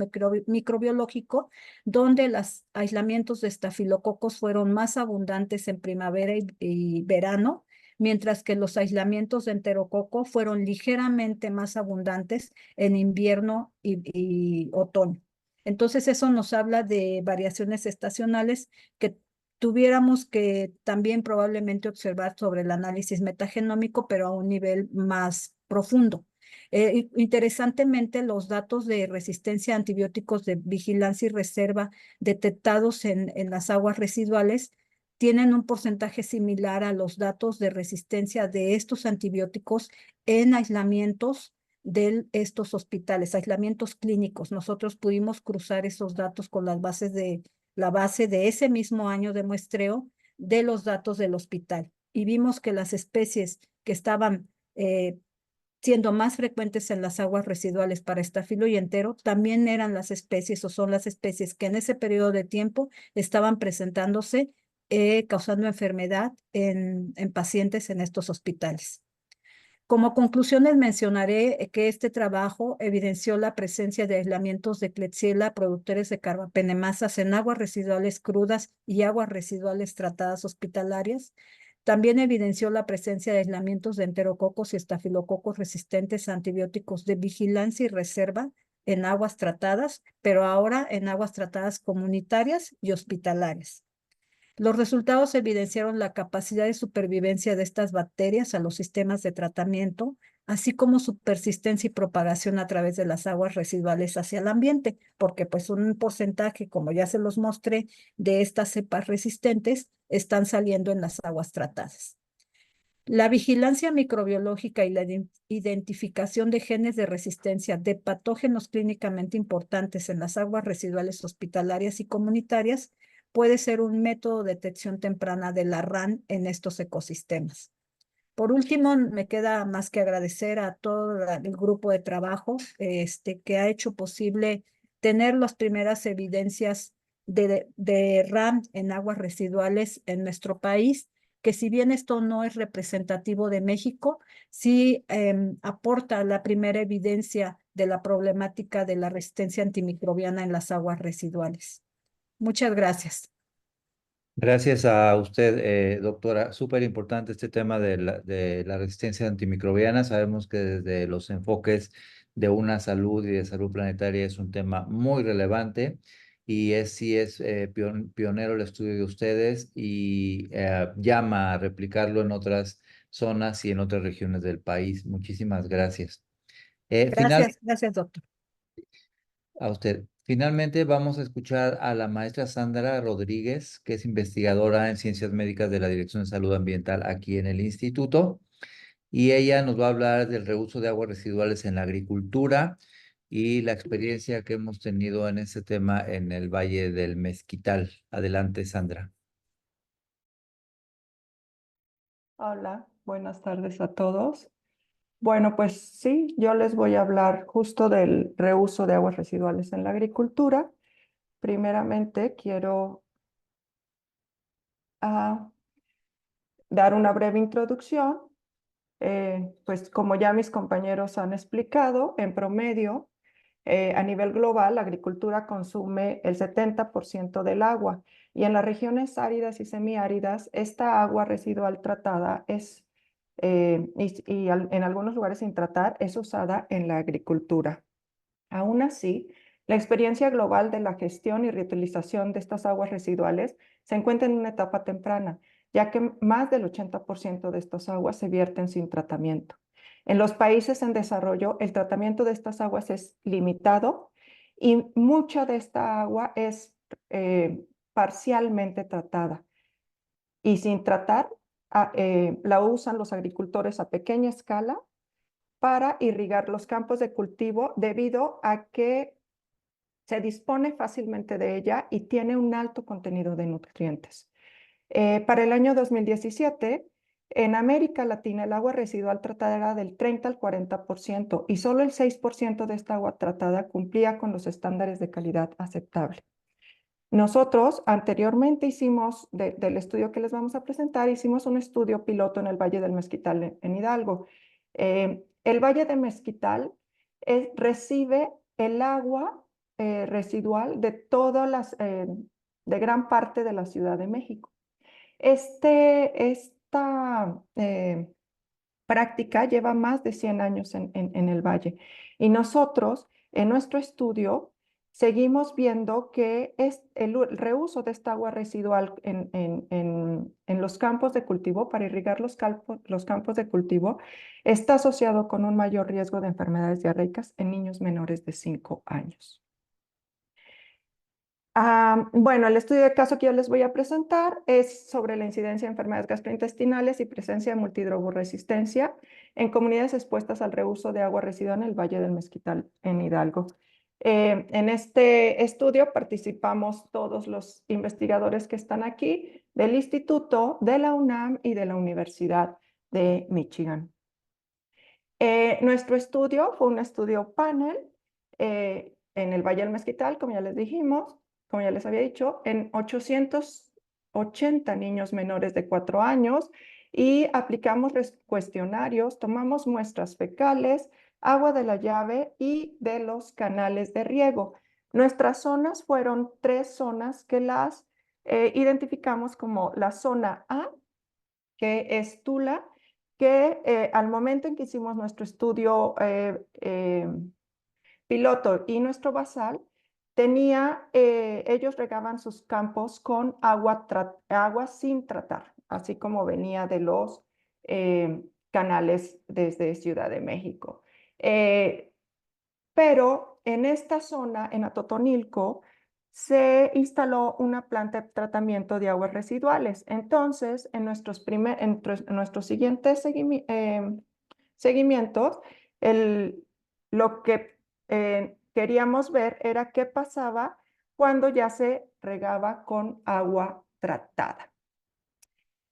S7: microbiológico, donde los aislamientos de estafilococos fueron más abundantes en primavera y verano, mientras que los aislamientos de enterococo fueron ligeramente más abundantes en invierno y otoño. Entonces, eso nos habla de variaciones estacionales que tuviéramos que también probablemente observar sobre el análisis metagenómico, pero a un nivel más profundo. Interesantemente, los datos de resistencia a antibióticos de vigilancia y reserva detectados en las aguas residuales tienen un porcentaje similar a los datos de resistencia de estos antibióticos en aislamientos de estos hospitales, aislamientos clínicos. Nosotros pudimos cruzar esos datos con la base de ese mismo año de muestreo de los datos del hospital. Y vimos que las especies que estaban siendo más frecuentes en las aguas residuales para Staphylo y entero, también eran las especies o son las especies que en ese periodo de tiempo estaban presentándose, causando enfermedad en pacientes en estos hospitales. Como conclusiones mencionaré que este trabajo evidenció la presencia de aislamientos de Klebsiella productores de carbapenemasas en aguas residuales crudas y aguas residuales tratadas hospitalarias. También evidenció la presencia de aislamientos de enterococos y estafilococos resistentes a antibióticos de vigilancia y reserva en aguas tratadas, pero ahora en aguas tratadas comunitarias y hospitalarias. Los resultados evidenciaron la capacidad de supervivencia de estas bacterias a los sistemas de tratamiento, así como su persistencia y propagación a través de las aguas residuales hacia el ambiente, porque pues un porcentaje, como ya se los mostré, de estas cepas resistentes están saliendo en las aguas tratadas. La vigilancia microbiológica y la identificación de genes de resistencia de patógenos clínicamente importantes en las aguas residuales hospitalarias y comunitarias puede ser un método de detección temprana de la RAN en estos ecosistemas. Por último, me queda más que agradecer a todo el grupo de trabajo que ha hecho posible tener las primeras evidencias de RAN en aguas residuales en nuestro país, que si bien esto no es representativo de México, sí aporta la primera evidencia de la problemática de la resistencia antimicrobiana en las aguas residuales. Muchas gracias.
S1: Gracias a usted, doctora. Súper importante este tema de la resistencia antimicrobiana. Sabemos que desde los enfoques de una salud y de salud planetaria es un tema muy relevante y sí es pionero el estudio de ustedes y llama a replicarlo en otras zonas y en otras regiones del país. Muchísimas gracias.
S7: Gracias, doctor.
S1: A usted. Finalmente vamos a escuchar a la maestra Sandra Rodríguez, que es investigadora en Ciencias Médicas de la Dirección de Salud Ambiental aquí en el instituto, y ella nos va a hablar del reuso de aguas residuales en la agricultura y la experiencia que hemos tenido en ese tema en el Valle del Mezquital. Adelante, Sandra.
S8: Hola, buenas tardes a todos. Bueno, pues sí, yo les voy a hablar justo del reuso de aguas residuales en la agricultura. Primeramente, quiero dar una breve introducción. Pues como ya mis compañeros han explicado, en promedio, a nivel global, la agricultura consume el 70% del agua y en las regiones áridas y semiáridas, esta agua residual tratada es, en algunos lugares sin tratar, es usada en la agricultura. Aún así, la experiencia global de la gestión y reutilización de estas aguas residuales se encuentra en una etapa temprana, ya que más del 80% de estas aguas se vierten sin tratamiento. En los países en desarrollo, el tratamiento de estas aguas es limitado y mucha de esta agua es parcialmente tratada. Y sin tratar, la usan los agricultores a pequeña escala para irrigar los campos de cultivo debido a que se dispone fácilmente de ella y tiene un alto contenido de nutrientes. Para el año 2017, en América Latina el agua residual tratada era del 30 al 40% y solo el 6% de esta agua tratada cumplía con los estándares de calidad aceptable. Nosotros anteriormente hicimos, del estudio que les vamos a presentar, hicimos un estudio piloto en el Valle del Mezquital en Hidalgo. El Valle de Mezquital recibe el agua residual de de gran parte de la Ciudad de México. Esta práctica lleva más de 100 años en el valle y nosotros en nuestro estudio seguimos viendo que el reuso de esta agua residual en los campos de cultivo para irrigar los campos de cultivo está asociado con un mayor riesgo de enfermedades diarreicas en niños menores de 5 años. Bueno, el estudio de caso que yo les voy a presentar es sobre la incidencia de enfermedades gastrointestinales y presencia de multidrogoresistencia en comunidades expuestas al reuso de agua residual en el Valle del Mezquital, en Hidalgo. En este estudio participamos todos los investigadores que están aquí del Instituto, de la UNAM y de la Universidad de Michigan. Nuestro estudio fue un estudio panel en el Valle del Mezquital, como ya les dijimos, como ya les había dicho, en 880 niños menores de 4 años y aplicamos cuestionarios, tomamos muestras fecales, agua de la llave y de los canales de riego. Nuestras zonas fueron 3 zonas que las identificamos como la zona A, que es Tula, que al momento en que hicimos nuestro estudio piloto y nuestro basal, ellos regaban sus campos con agua sin tratar, así como venía de los canales desde Ciudad de México. Pero en esta zona, en Atotonilco, se instaló una planta de tratamiento de aguas residuales. Entonces, en nuestros siguientes seguimientos, lo que queríamos ver era qué pasaba cuando ya se regaba con agua tratada.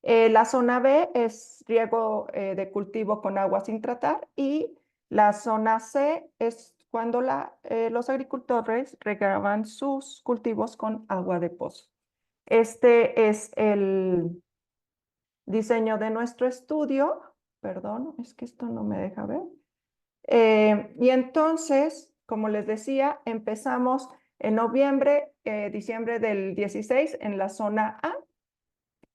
S8: La zona B es riego de cultivo con agua sin tratar y la zona C es cuando los agricultores regaban sus cultivos con agua de pozo. Este es el diseño de nuestro estudio. Perdón, es que esto no me deja ver. Y entonces, como les decía, empezamos en diciembre del 16 en la zona A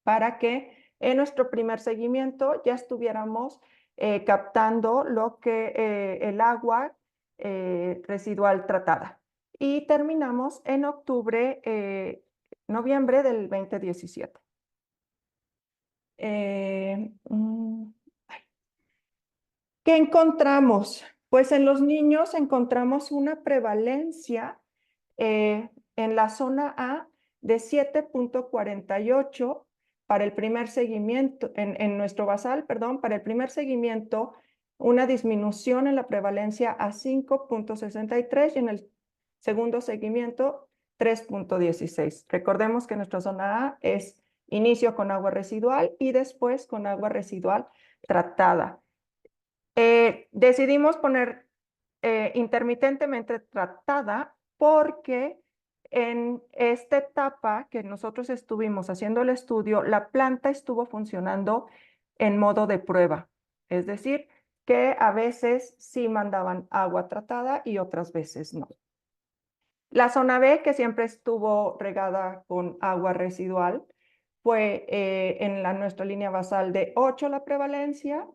S8: para que en nuestro primer seguimiento ya estuviéramos captando el agua residual tratada. Y terminamos en noviembre del 2017. ¿Qué encontramos? Pues en los niños encontramos una prevalencia en la zona A de 7.48 para el primer seguimiento, en nuestro basal, perdón, para el primer seguimiento, una disminución en la prevalencia a 5.63 y en el segundo seguimiento 3.16. Recordemos que nuestra zona A es inicio con agua residual y después con agua residual tratada. Decidimos poner intermitentemente tratada porque en esta etapa que nosotros estuvimos haciendo el estudio, la planta estuvo funcionando en modo de prueba. Es decir, que a veces sí mandaban agua tratada y otras veces no. La zona B, que siempre estuvo regada con agua residual, fue en nuestra línea basal de 8 la prevalencia,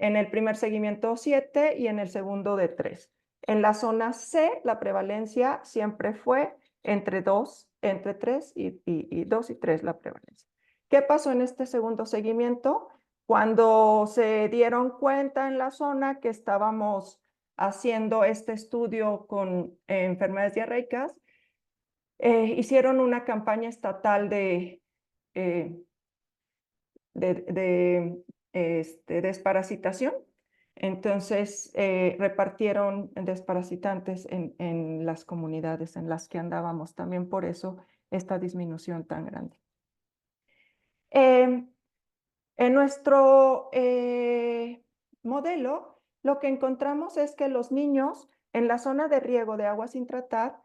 S8: en el primer seguimiento 7 y en el segundo de 3. En la zona C, la prevalencia siempre fue entre 3 y 2 y 3 la prevalencia. ¿Qué pasó en este segundo seguimiento? Cuando se dieron cuenta en la zona que estábamos haciendo este estudio con enfermedades diarreicas, hicieron una campaña estatal de desparasitación. Entonces, repartieron desparasitantes en las comunidades en las que andábamos. También por eso esta disminución tan grande. En nuestro modelo, lo que encontramos es que los niños en la zona de riego de agua sin tratar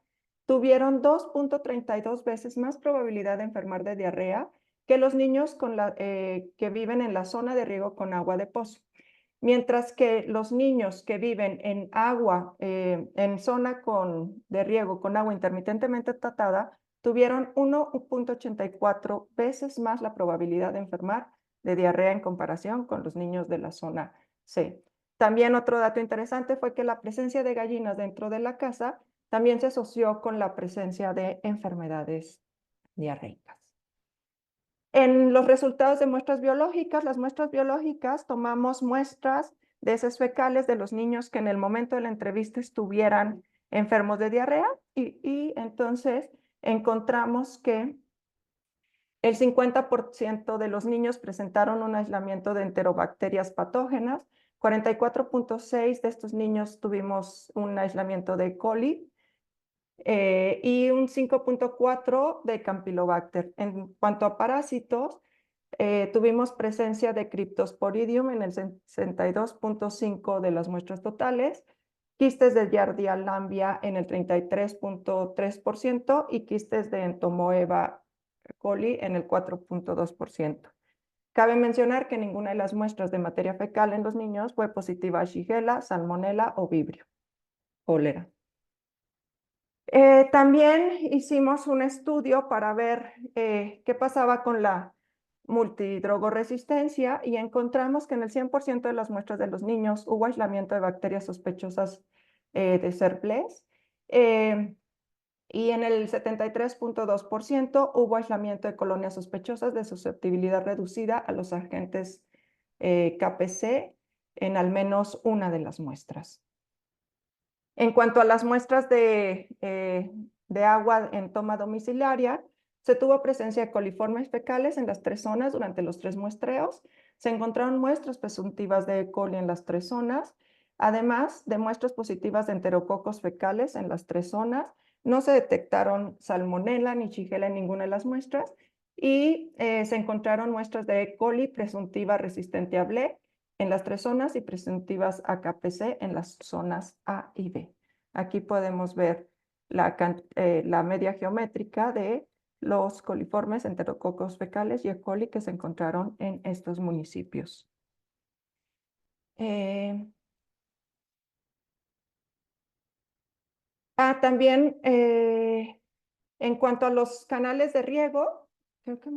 S8: tuvieron 2.32 veces más probabilidad de enfermar de diarrea que los niños que viven en la zona de riego con agua de pozo. Mientras que los niños que viven en en zona de riego con agua intermitentemente tratada, tuvieron 1.84 veces más la probabilidad de enfermar de diarrea en comparación con los niños de la zona C. También otro dato interesante fue que la presencia de gallinas dentro de la casa también se asoció con la presencia de enfermedades diarreicas. En los resultados de muestras biológicas, tomamos muestras de heces fecales de los niños que en el momento de la entrevista estuvieran enfermos de diarrea y entonces encontramos que el 50% de los niños presentaron un aislamiento de enterobacterias patógenas, 44.6 de estos niños tuvimos un aislamiento de E. coli y un 5.4 de Campylobacter. En cuanto a parásitos, tuvimos presencia de Cryptosporidium en el 62.5 de las muestras totales, quistes de Giardia lambia en el 33.3% y quistes de Entomoeba coli en el 4.2%. Cabe mencionar que ninguna de las muestras de materia fecal en los niños fue positiva a Shigella, Salmonella o Vibrio, cólera. También hicimos un estudio para ver qué pasaba con la multidrogoresistencia y encontramos que en el 100% de las muestras de los niños hubo aislamiento de bacterias sospechosas de Serples y en el 73.2% hubo aislamiento de colonias sospechosas de susceptibilidad reducida a los agentes KPC en al menos una de las muestras. En cuanto a las muestras de agua en toma domiciliaria, se tuvo presencia de coliformes fecales en las 3 zonas durante los 3 muestreos. Se encontraron muestras presuntivas de E. coli en las 3 zonas, además de muestras positivas de enterococos fecales en las 3 zonas. No se detectaron salmonela ni shigella en ninguna de las muestras y se encontraron muestras de E. coli presuntiva resistente a BLE en las 3 zonas y presuntivas a KPC en las zonas A y B. Aquí podemos ver la media geométrica de los coliformes enterococos fecales y E. coli que se encontraron en estos municipios. También en cuanto a los canales de riego, creo que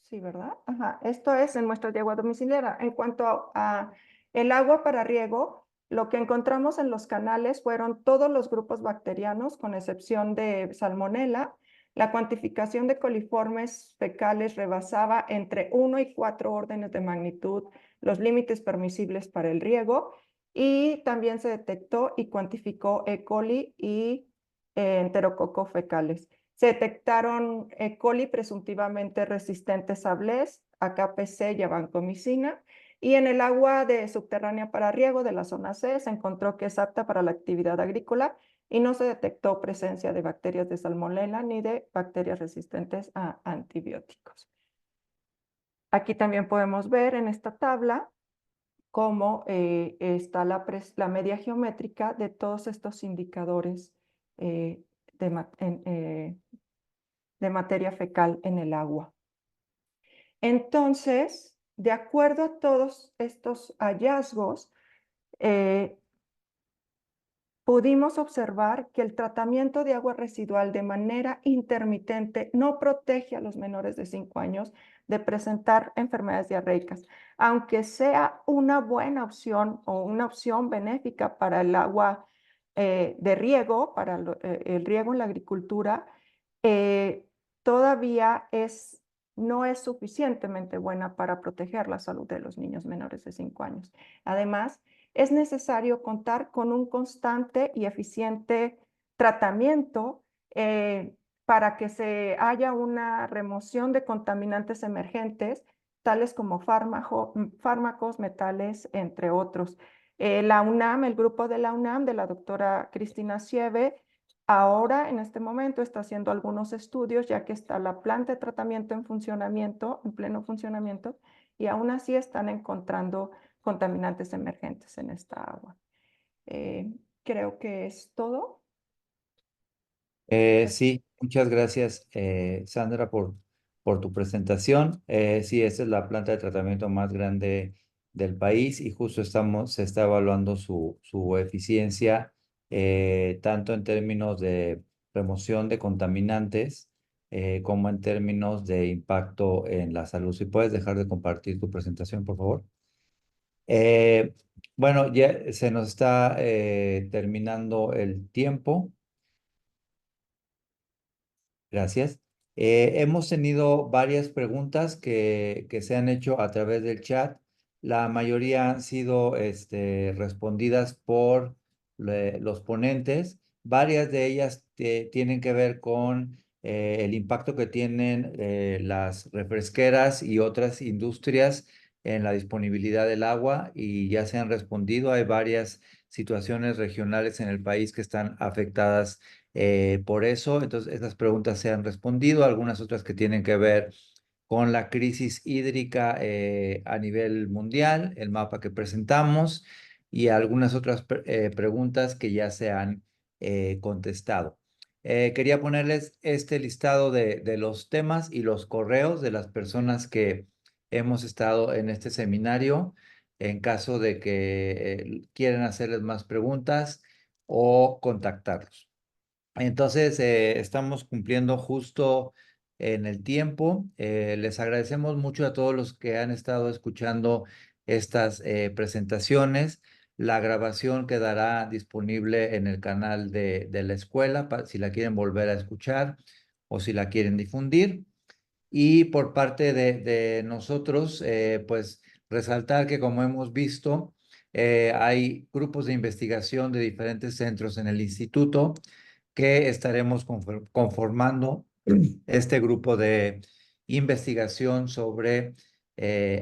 S8: sí, ¿verdad? Ajá, esto es en muestras de agua domiciliaria. En cuanto a el agua para riego, lo que encontramos en los canales fueron todos los grupos bacterianos, con excepción de Salmonella. La cuantificación de coliformes fecales rebasaba entre 1 y 4 órdenes de magnitud los límites permisibles para el riego y también se detectó y cuantificó E. coli y enterococo fecales. Se detectaron E. coli presuntivamente resistentes a BLES, a KPC y a vancomicina, y en el agua subterránea para riego de la zona C se encontró que es apta para la actividad agrícola y no se detectó presencia de bacterias de salmonella ni de bacterias resistentes a antibióticos. Aquí también podemos ver en esta tabla cómo está la media geométrica de todos estos indicadores de materia fecal en el agua. Entonces, de acuerdo a todos estos hallazgos, pudimos observar que el tratamiento de agua residual de manera intermitente no protege a los menores de 5 años de presentar enfermedades diarreicas, aunque sea una buena opción o una opción benéfica para el agua de riego, para el riego en la agricultura, todavía no es suficientemente buena para proteger la salud de los niños menores de 5 años. Además, es necesario contar con un constante y eficiente tratamiento para que se haya una remoción de contaminantes emergentes, tales como fármacos, metales, entre otros. La UNAM, el grupo de la UNAM, de la doctora Cristina Sieve, ahora, en este momento, está haciendo algunos estudios, ya que está la planta de tratamiento en funcionamiento, en pleno funcionamiento, y aún así están encontrando contaminantes emergentes en esta agua. Creo que es todo.
S1: Sí, muchas gracias, Sandra, por tu presentación. Sí, esta es la planta de tratamiento más grande del país y justo se está evaluando su eficiencia, tanto en términos de remoción de contaminantes como en términos de impacto en la salud. Si puedes dejar de compartir tu presentación, por favor. Bueno, ya se nos está terminando el tiempo. Gracias. Hemos tenido varias preguntas que se han hecho a través del chat. La mayoría han sido respondidas por los ponentes. Varias de ellas tienen que ver con el impacto que tienen las refresqueras y otras industrias en la disponibilidad del agua y ya se han respondido. Hay varias situaciones regionales en el país que están afectadas por eso. Entonces, esas preguntas se han respondido, algunas otras que tienen que ver con la crisis hídrica a nivel mundial, el mapa que presentamos y algunas otras preguntas que ya se han contestado. Quería ponerles este listado de los temas y los correos de las personas que hemos estado en este seminario en caso de que quieran hacerles más preguntas o contactarlos. Entonces, estamos cumpliendo justo en el tiempo. Les agradecemos mucho a todos los que han estado escuchando estas presentaciones. La grabación quedará disponible en el canal de la escuela si la quieren volver a escuchar o si la quieren difundir. Y por parte de nosotros, pues resaltar que como hemos visto, hay grupos de investigación de diferentes centros en el instituto que estaremos conformando este grupo de investigación sobre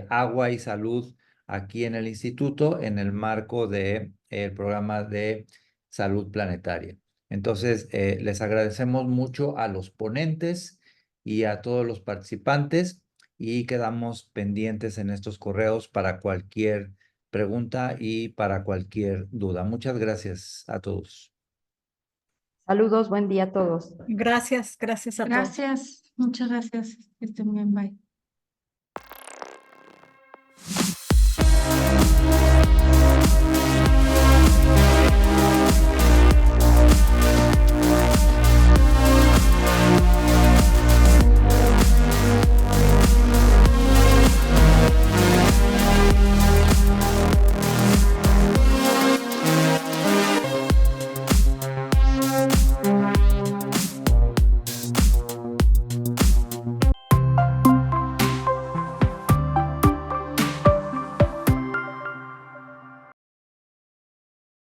S1: agua y salud aquí en el instituto en el marco del programa de salud planetaria. Entonces, les agradecemos mucho a los ponentes y a todos los participantes y quedamos pendientes en estos correos para cualquier pregunta y para cualquier duda. Muchas gracias a todos.
S4: Saludos, buen día a todos.
S7: Gracias, gracias a todos.
S2: Gracias, muchas gracias. Que estén bien, bye.